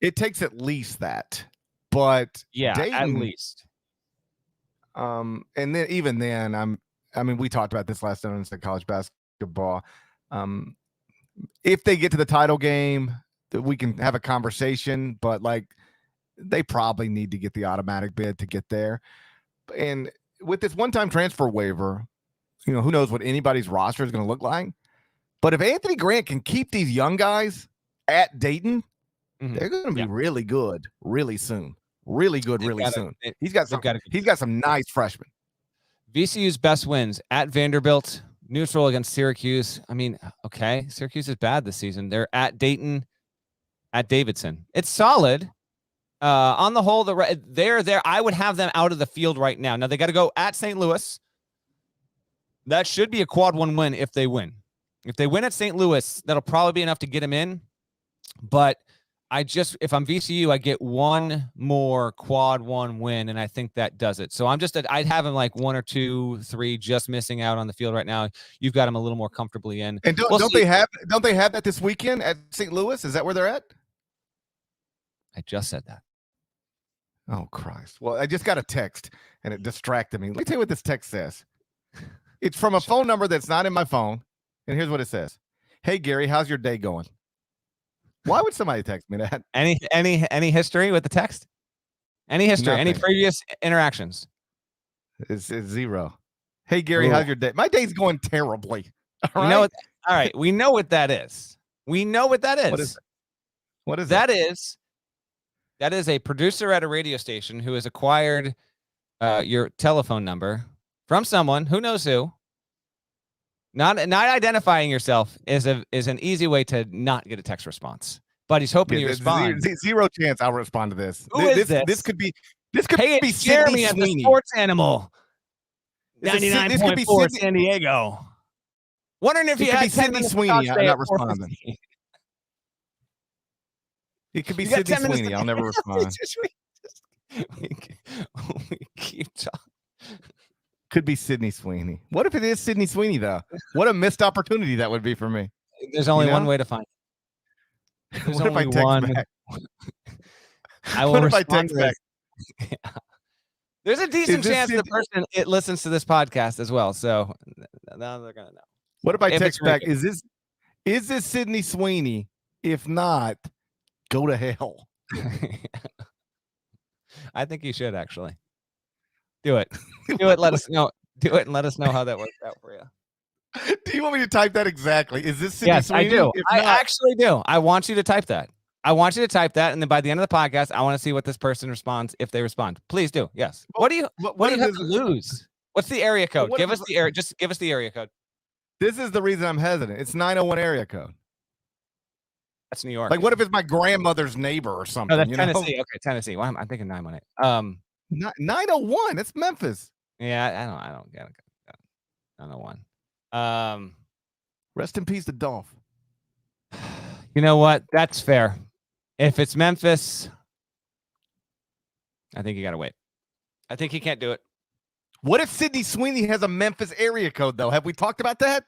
It takes at least that, but yeah, Dayton, at least. And then even then, we talked about this last night in college basketball. If they get to the title game, we can have a conversation, but they probably need to get the automatic bid to get there. And with this one-time transfer waiver, who knows what anybody's roster is going to look like. But if Anthony Grant can keep these young guys at Dayton, they're going to be really good really soon. Really good really soon. He's got some nice freshmen. VCU's best wins at Vanderbilt, neutral against Syracuse. I mean, okay, Syracuse is bad this season. They're at Dayton, at Davidson. It's solid. On the whole, they're there. I would have them out of the field right now. Now they got to go at St. Louis. That should be a quad 1 win if they win. If they win at St. Louis, that'll probably be enough to get them in. But if I'm VCU, I get one more quad 1 win, and I think that does it. So I'd have them like 1 or 2, 3 just missing out on the field right now. You've got them a little more comfortably in. And don't they have that this weekend at St. Louis? Is that where they're at? I just said that. Oh, Christ. Well, I just got a text, and it distracted me. Let me tell you what this text says. It's from a phone number that's not in my phone, and here's what it says. Hey, Gary, how's your day going? Why would somebody text me that? Any history with the text? Any history? Nothing. Any previous interactions? It's 0. Hey, Gary, how's your day? My day's going terribly. All right. All right. We know what that is. We know what that is. What is that? That is a producer at a radio station who has acquired your telephone number from someone who knows who. Not identifying yourself is an easy way to not get a text response. But he's hoping you respond. Zero chance I'll respond to this. This could be Jeremy Sydney at Sweeney. the Sports Animal. 99.4 San Diego. Wondering if you had Sydney Sweeney. I'm not responding. It could be Sydney Sweeney. I'll never respond. we keep talking. Could be Sydney Sweeney. What if it is Sydney Sweeney, though? What a missed opportunity that would be for me. There's only one way to find it. What if I text back? I will respond to back? Yeah. There's a decent chance the person listens to this podcast as well. So now they're going to know. What if I text back? Is this Sydney Sweeney? If not, go to hell. I think you should actually do it. Do it. Let us know. Do it and let us know how that works out for you. Do you want me to type that exactly? Is this Sydney Sweeney? Yes, I do. I actually do. I want you to type that. And then by the end of the podcast, I want to see what this person responds if they respond. Please do. Yes. What do you have to lose? What's the area code? Give us the area. Just give us the area code. This is the reason I'm hesitant. It's 901 area code. That's New York. Like, what if it's my grandmother's neighbor or something? No, that's Tennessee. Okay, Tennessee. Well, I'm thinking 918. 901. That's Memphis. Yeah, I don't get it. 901. Rest in peace to Dolph. You know what? That's fair. If it's Memphis, I think you got to wait. I think he can't do it. What if Sydney Sweeney has a Memphis area code, though? Have we talked about that?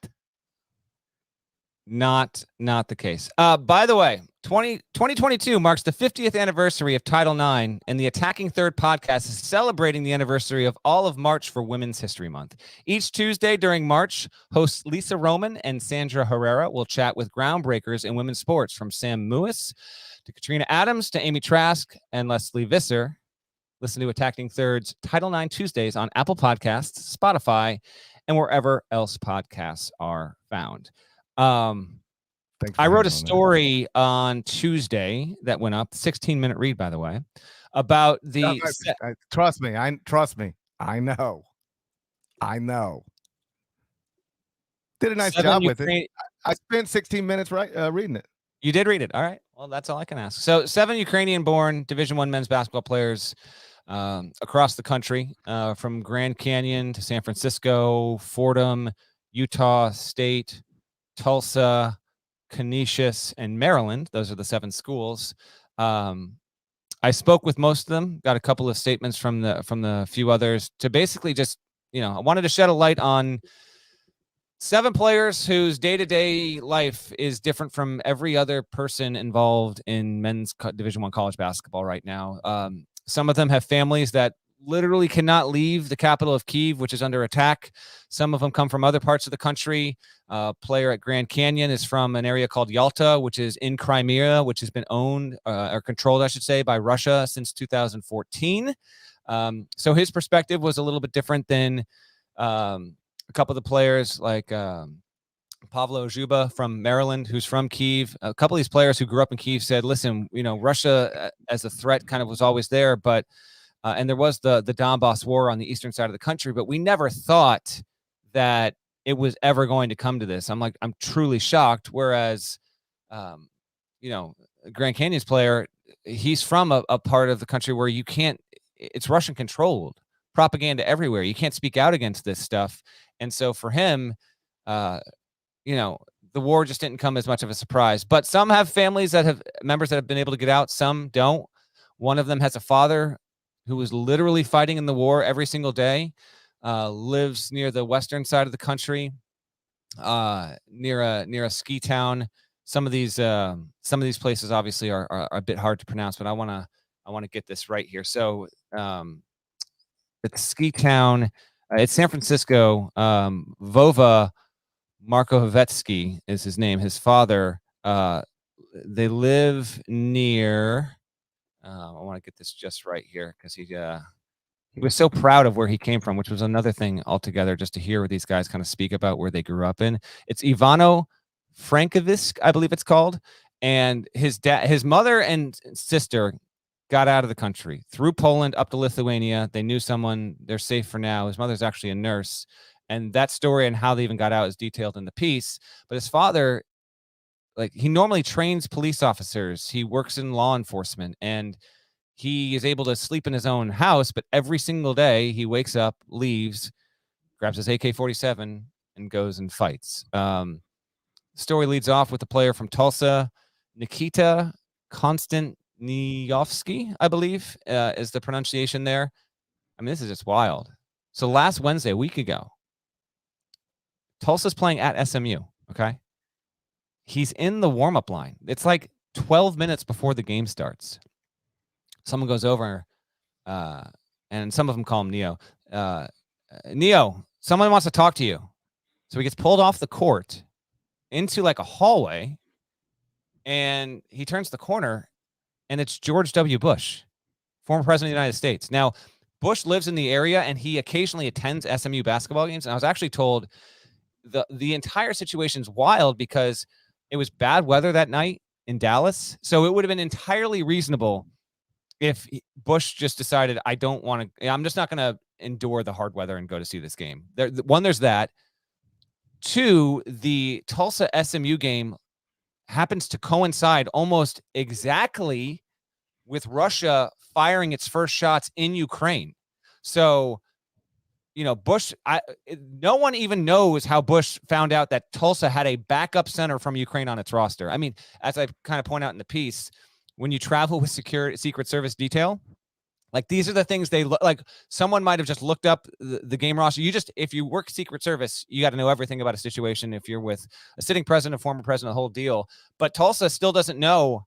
Not the case. By the way, 2022 marks the 50th anniversary of Title IX, and the Attacking Third podcast is celebrating the anniversary of all of March for Women's History Month. Each Tuesday during March, hosts Lisa Roman and Sandra Herrera will chat with groundbreakers in women's sports, from Sam Mewis to Katrina Adams to Amy Trask and Leslie Visser. Listen to Attacking Third's Title IX Tuesdays on Apple Podcasts, Spotify, and wherever else podcasts are found. I wrote a story on Tuesday that went up, 16-minute read, by the way, about the. Trust me. I know. Did a nice job with it. I spent 16 minutes reading it. You did read it. All right. Well, that's all I can ask. So 7 Ukrainian-born Division I men's basketball players across the country, from Grand Canyon to San Francisco, Fordham, Utah State, Tulsa, Canisius, and Maryland. Those are the 7 schools. I spoke with most of them, got a couple of statements from the few others to basically just, I wanted to shed a light on 7 players whose day-to-day life is different from every other person involved in men's Division I college basketball right now. Some of them have families that literally cannot leave the capital of Kyiv, which is under attack. Some of them come from other parts of the country. Player at Grand Canyon is from an area called Yalta, which is in Crimea, which has been owned or controlled, I should say, by Russia since 2014. So his perspective was a little bit different than a couple of the players like Pavlo Zhuba from Maryland, who's from Kyiv. A couple of these players who grew up in Kyiv said, listen, Russia as a threat kind of was always there, but and there was the Donbass war on the eastern side of the country, but we never thought that it was ever going to come to this. I'm truly shocked. Whereas, Grand Canyon's player, he's from a part of the country where it's Russian controlled, propaganda everywhere. You can't speak out against this stuff. And so for him, the war just didn't come as much of a surprise. But some have families that have members that have been able to get out. Some don't. One of them has a father who was literally fighting in the war every single day, lives near the western side of the country, near a ski town. Some of these places obviously are a bit hard to pronounce, but I want to get this right here. So it's ski town. It's San Francisco. Vova Markovetsky is his name. His father. They live near. I want to get this just right here because he was so proud of where he came from, which was another thing altogether, just to hear these guys kind of speak about where they grew up in. It's Ivano-Frankivsk, I believe it's called. And his mother and sister got out of the country through Poland up to Lithuania. They knew someone. They're safe for now. His mother's actually a nurse. And that story and how they even got out is detailed in the piece. But his father, he normally trains police officers. He works in law enforcement, and he is able to sleep in his own house. But every single day he wakes up, leaves, grabs his AK-47 and goes and fights. The story leads off with a player from Tulsa, Nikita Konstantiniovsky, I believe, is the pronunciation there. I mean, this is just wild. So last Wednesday, a week ago, Tulsa's playing at SMU, okay? He's in the warm-up line. It's like 12 minutes before the game starts. Someone goes over, and some of them call him Neo. Neo, someone wants to talk to you. So he gets pulled off the court into like a hallway, and he turns the corner, and it's George W. Bush, former president of the United States. Now, Bush lives in the area, and he occasionally attends SMU basketball games. And I was actually told the entire situation's wild because it was bad weather that night in Dallas. So it would have been entirely reasonable if Bush just decided, I'm just not going to endure the hard weather and go to see this game. There's that. Two, the Tulsa SMU game happens to coincide almost exactly with Russia firing its first shots in Ukraine. So, Bush, no one even knows how Bush found out that Tulsa had a backup center from Ukraine on its roster. I mean, as I kind of point out in the piece, when you travel with Secret Service detail, these are the things they look like. Someone might have just looked up the game roster. If you work Secret Service, you got to know everything about a situation. If you're with a sitting president, a former president, the whole deal. But Tulsa still doesn't know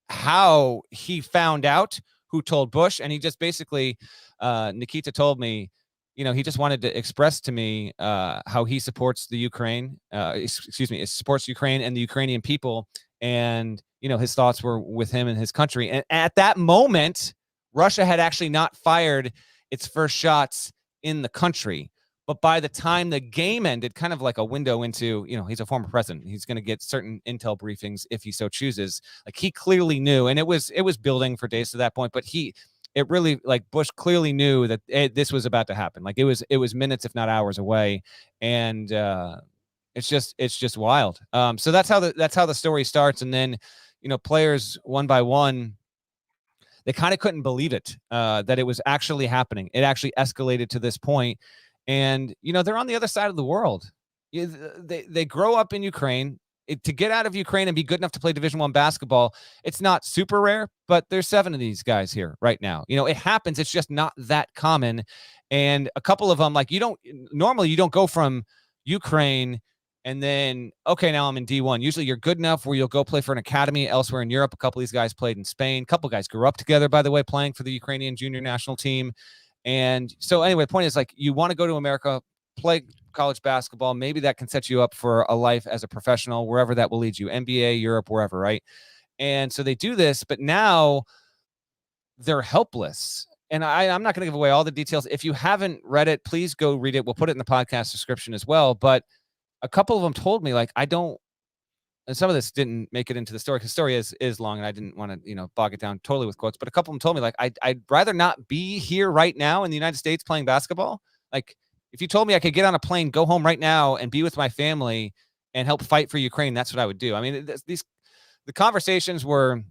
how he found out who told Bush. And he just basically, Nikita told me, he just wanted to express to me how he supports the Ukraine, supports Ukraine and the Ukrainian people. And, his thoughts were with him and his country. And at that moment, Russia had actually not fired its first shots in the country. But by the time the game ended, kind of like a window into, he's a former president. He's going to get certain intel briefings if he so chooses. He clearly knew, and it was building for days to that point, but Bush clearly knew that this was about to happen. It was minutes, if not hours away. And it's just wild. So that's how the story starts. And then, players one by one, they kind of couldn't believe it, that it was actually happening. It actually escalated to this point. And, they're on the other side of the world. They grow up in Ukraine. To get out of Ukraine and be good enough to play Division I basketball, it's not super rare, but there's 7 of these guys here right now. It happens. It's just not that common. And a couple of them, you don't go from Ukraine and then, okay, now I'm in D1. Usually you're good enough where you'll go play for an academy elsewhere in Europe. A couple of these guys played in Spain. A couple of guys grew up together, by the way, playing for the Ukrainian junior national team. And so anyway, the point is you want to go to America, play college basketball. Maybe that can set you up for a life as a professional, wherever that will lead you, NBA, Europe, wherever, right? And so they do this, but now they're helpless. And I'm not going to give away all the details. If you haven't read it, please go read it. We'll put it in the podcast description as well. But a couple of them told me, and some of this didn't make it into the story because the story is long and I didn't want to, bog it down totally with quotes, but a couple of them told me I'd rather not be here right now in the United States playing basketball. If you told me I could get on a plane, go home right now and be with my family and help fight for Ukraine, that's what I would do. I mean, the conversations were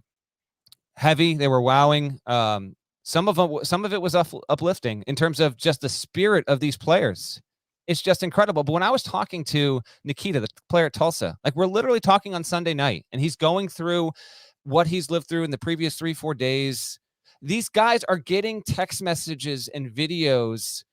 heavy. They were wowing. Some of it was uplifting in terms of just the spirit of these players. It's just incredible. But when I was talking to Nikita, the player at Tulsa, like we're literally talking on Sunday night, and he's going through what he's lived through in the previous 3-4 days. These guys are getting text messages and videos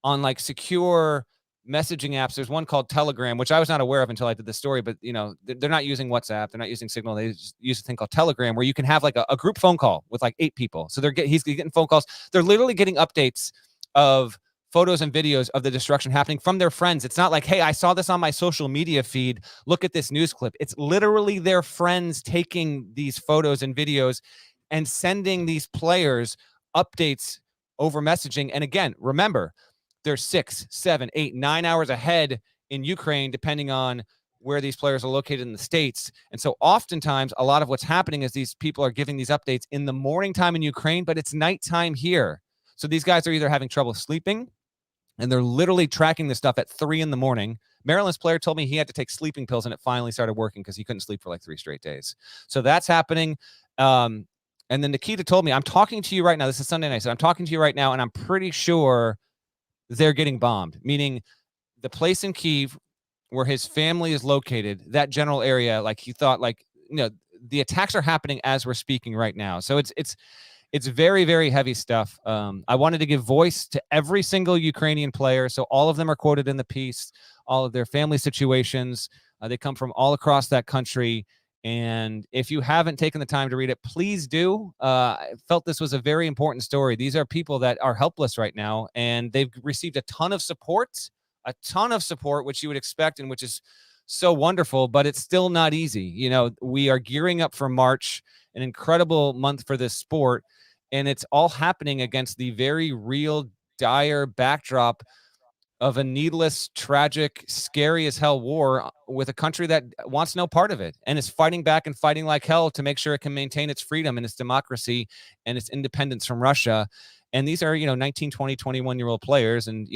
on like secure messaging apps. There's one called Telegram, which I was not aware of until I did this story, but they're not using WhatsApp. They're not using Signal. They just use a thing called Telegram where you can have like a group phone call with like 8 people. So he's getting phone calls. They're literally getting updates of photos and videos of the destruction happening from their friends. It's not like, hey, I saw this on my social media feed. Look at this news clip. It's literally their friends taking these photos and videos and sending these players updates over messaging. And again, remember, they're 6, 7, 8, 9 hours ahead in Ukraine, depending on where these players are located in the States. And so oftentimes, a lot of what's happening is these people are giving these updates in the morning time in Ukraine, but it's nighttime here. So these guys are either having trouble sleeping, and they're literally tracking this stuff at 3 a.m. Maryland's player told me he had to take sleeping pills, and it finally started working because he couldn't sleep for like 3 straight days. So that's happening. And then Nikita told me, I'm talking to you right now. This is Sunday night. So I'm talking to you right now, and I'm pretty sure they're getting bombed, meaning the place in Kyiv where his family is located, that general area, like he thought, like, the attacks are happening as we're speaking right now. So it's very, very heavy stuff. I wanted to give voice to every single Ukrainian player. So all of them are quoted in the piece, all of their family situations. They come from all across that country. And if you haven't taken the time to read it, please do. I felt this was a very important story. These are people that are helpless right now, and they've received a ton of support, which you would expect and which is so wonderful, but it's still not easy. We are gearing up for March, an incredible month for this sport, and it's all happening against the very real, dire backdrop of a needless, tragic, scary as hell war with a country that wants no part of it and is fighting back and fighting like hell to make sure it can maintain its freedom and its democracy and its independence from Russia. And these are, 19, 20, 21-year-old players. And,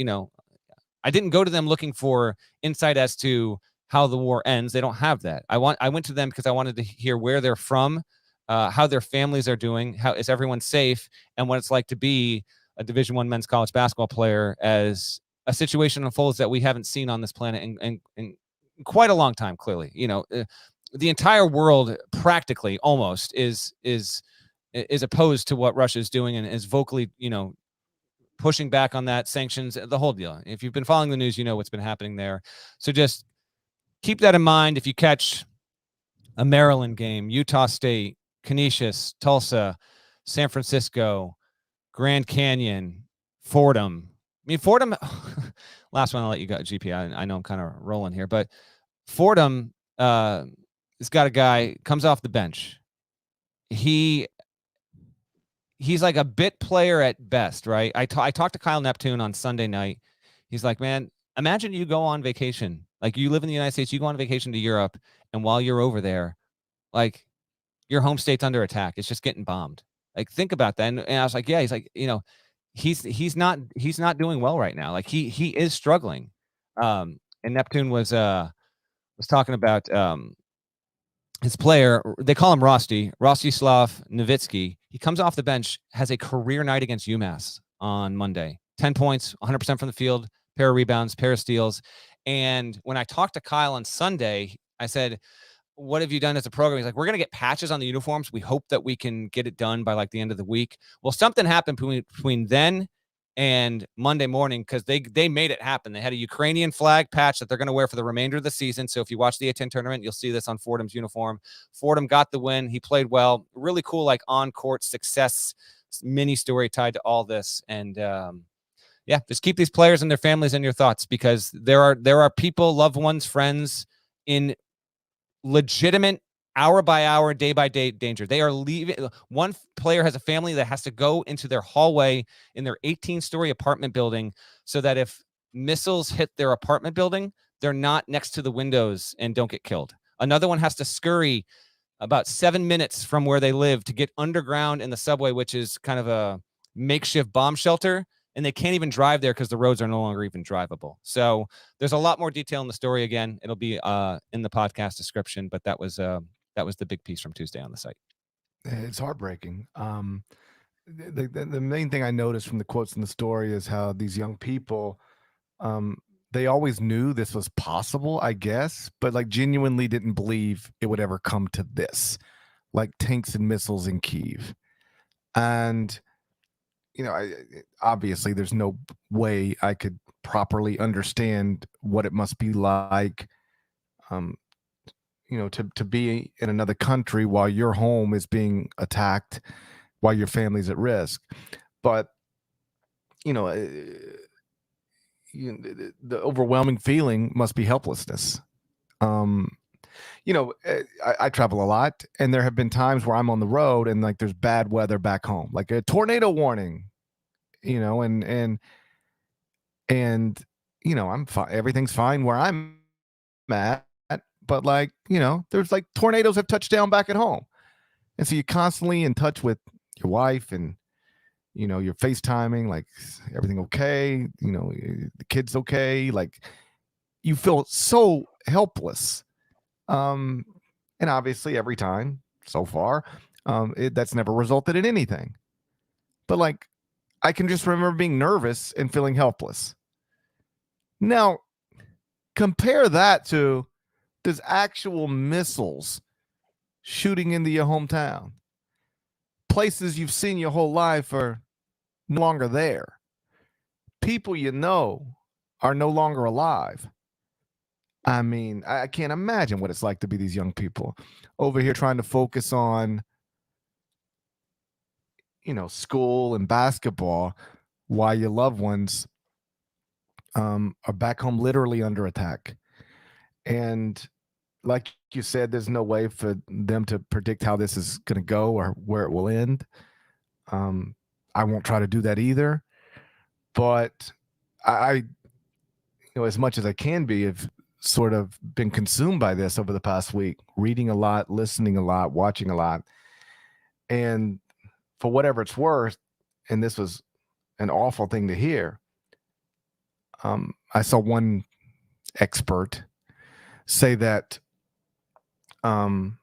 I didn't go to them looking for insight as to how the war ends. They don't have that. I went to them because I wanted to hear where they're from, how their families are doing, how is everyone safe, and what it's like to be a Division I men's college basketball player as a situation unfolds that we haven't seen on this planet in quite a long time. Clearly, the entire world practically almost is opposed to what Russia is doing and is vocally, pushing back on that, sanctions, the whole deal. If you've been following the news, you know what's been happening there. So just keep that in mind. If you catch a Maryland game, Utah State, Canisius, Tulsa, San Francisco, Grand Canyon, Fordham. Fordham, last one I'll let you go, GP. I know I'm kind of rolling here, but Fordham has got a guy, comes off the bench. He's like a bit player at best, right? I talked to Kyle Neptune on Sunday night. He's like, man, imagine you go on vacation. Like, you live in the United States, you go on vacation to Europe, and while you're over there, like, your home state's under attack. It's just getting bombed. Like, think about that. And I was like, yeah. He's like, he's not doing well right now. Like, he is struggling. And Neptune was talking about his player. They call him Rostislav Novitsky. He comes off the bench, has a career night against UMass on Monday. 10 points, 100% from the field, pair of rebounds, pair of steals. And when I talked to Kyle on Sunday, I said, what have you done as a program? He's like, we're going to get patches on the uniforms. We hope that we can get it done by like the end of the week. Well, something happened between then and Monday morning, because they made it happen. They had a Ukrainian flag patch that they're going to wear for the remainder of the season. So if you watch the A10 tournament, you'll see this on Fordham's uniform. Fordham got the win. He played well. Really cool, like on-court success mini story tied to all this. And yeah, just keep these players and their families in your thoughts, because there are people, loved ones, friends in legitimate hour by hour, day by day danger. They are leaving. One player has a family that has to go into their hallway in their 18-story apartment building so that if missiles hit their apartment building, they're not next to the windows and don't get killed. Another one has to scurry about 7 minutes from where they live to get underground in the subway, which is kind of a makeshift bomb shelter. And they can't even drive there because the roads are no longer even drivable. So there's a lot more detail in the story. Again, it'll be in the podcast description, but that was the big piece from Tuesday on the site. It's heartbreaking. The main thing I noticed from the quotes in the story is how these young people, they always knew this was possible, I guess, but like genuinely didn't believe it would ever come to this, like tanks and missiles in Kyiv. And, obviously there's no way I could properly understand what it must be like, to be in another country while your home is being attacked, while your family's at risk. But, the overwhelming feeling must be helplessness. I travel a lot, and there have been times where I'm on the road and like there's bad weather back home, like a tornado warning, and I'm fine. Everything's fine where I'm at, but like, there's like tornadoes have touched down back at home. And so you're constantly in touch with your wife and, you're FaceTiming, like, everything okay? The kid's okay. Like, you feel so helpless. And obviously every time so far, that's never resulted in anything. But like, I can just remember being nervous and feeling helpless. Now, compare that to there's actual missiles shooting into your hometown. Places you've seen your whole life are no longer there. People you know are no longer alive. I mean, I can't imagine what it's like to be these young people over here trying to focus on, school and basketball while your loved ones are back home literally under attack. And like you said, there's no way for them to predict how this is going to go or where it will end. I won't try to do that either. But I as much as I can be, have sort of been consumed by this over the past week, reading a lot, listening a lot, watching a lot. And for whatever it's worth, and this was an awful thing to hear, I saw one expert say that among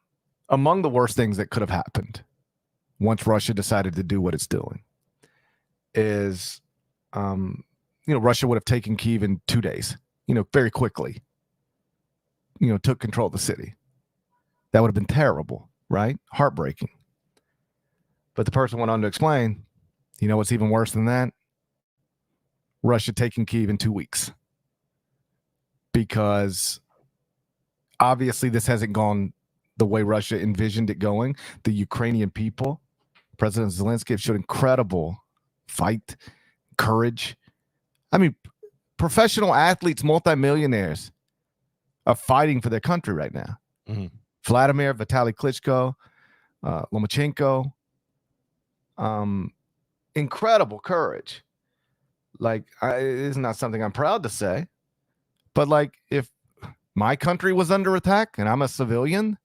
the worst things that could have happened once Russia decided to do what it's doing is, Russia would have taken Kyiv in 2 days, very quickly, took control of the city. That would have been terrible, right? Heartbreaking. But the person went on to explain, what's even worse than that? Russia taking Kyiv in 2 weeks. Because obviously this hasn't gone the way Russia envisioned it going. The Ukrainian people, President Zelensky, have showed incredible fight, courage. I mean, professional athletes, multimillionaires are fighting for their country right now. Mm-hmm. Vladimir, Vitaly Klitschko, Lomachenko, incredible courage. Like, it's not something I'm proud to say, but like, if my country was under attack and I'm a civilian,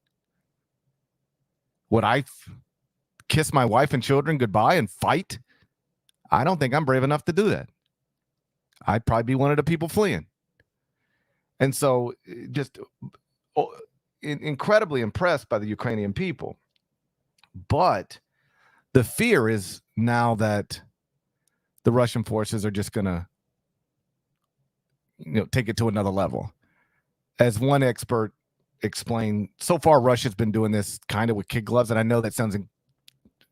would I kiss my wife and children goodbye and fight? I don't think I'm brave enough to do that. I'd probably be one of the people fleeing. And so just incredibly impressed by the Ukrainian people. But the fear is now that the Russian forces are just going to, take it to another level. As one expert explained, so far Russia's been doing this kind of with kid gloves, and I know that sounds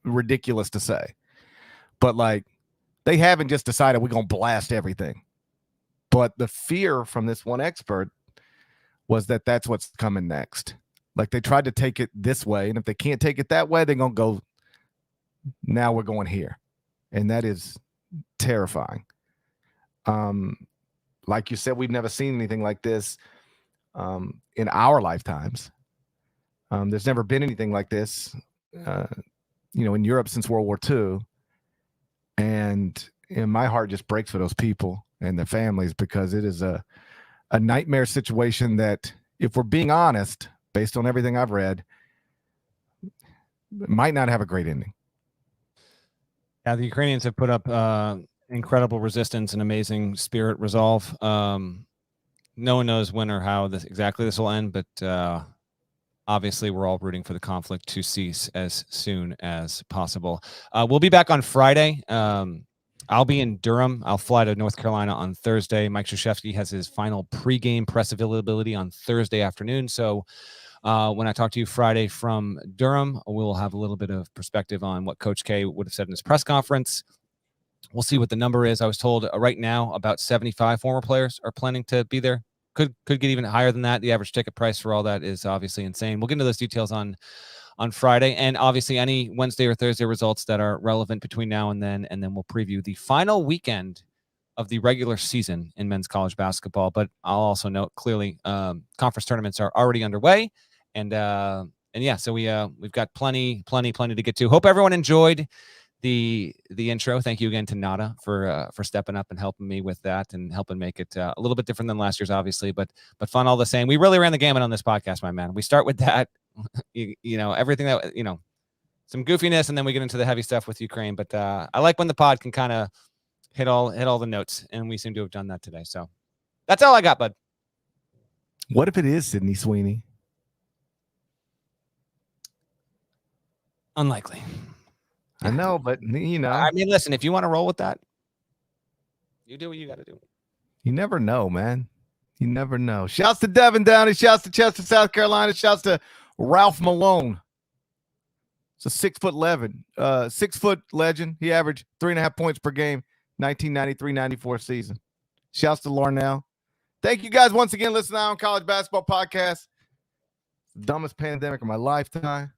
ridiculous to say, but like, they haven't just decided we're going to blast everything. But the fear from this one expert was that that's what's coming next. Like, they tried to take it this way, and if they can't take it that way, they're going to go, now we're going here. And that is terrifying. Like you said, we've never seen anything like this in our lifetimes. There's never been anything like this, in Europe since World War II. And my heart just breaks for those people and their families, because it is a nightmare situation that, if we're being honest, based on everything I've read, might not have a great ending. Yeah, the Ukrainians have put up incredible resistance and amazing spirit resolve. No one knows when or how this will end, but obviously, we're all rooting for the conflict to cease as soon as possible. We'll be back on Friday. I'll be in Durham. I'll fly to North Carolina on Thursday. Mike Krzyzewski has his final pregame press availability on Thursday afternoon. So when I talk to you Friday from Durham, we'll have a little bit of perspective on what Coach K would have said in his press conference. We'll see what the number is. I was told right now about 75 former players are planning to be there. Could get even higher than that. The average ticket price for all that is obviously insane. We'll get into those details on Friday, and obviously any Wednesday or Thursday results that are relevant between now and then we'll preview the final weekend of the regular season in men's college basketball. But I'll also note clearly conference tournaments are already underway, and yeah, so we've got plenty to get to. Hope everyone enjoyed the intro. Thank you again to Nada for stepping up and helping me with that and helping make it a little bit different than last year's, obviously, but fun all the same. We really ran the gamut on this podcast, my man. We start with that. You know, everything that, you know, some goofiness, and then we get into the heavy stuff with Ukraine. But I like when the pod can kind of hit all the notes, and we seem to have done that today. So that's all I got, bud. What if it is Sydney Sweeney? Unlikely. I know, but you know, I mean, listen, if you want to roll with that, you do what you got to do. You never know, man. You never know. Shouts to Devin Downey. Shouts to Chester, South Carolina. Shouts to Ralph Malone. It's a 6 foot legend. He averaged 3.5 points per game, 1993-94 season. Shouts to Larnell. Thank you guys once again listening to Ion College Basketball Podcast. The dumbest pandemic of my lifetime.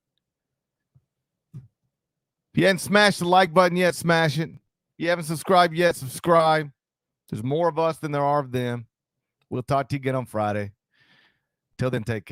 If you haven't smashed the like button yet, smash it. If you haven't subscribed yet, subscribe. There's more of us than there are of them. We'll talk to you again on Friday. Till then, take care.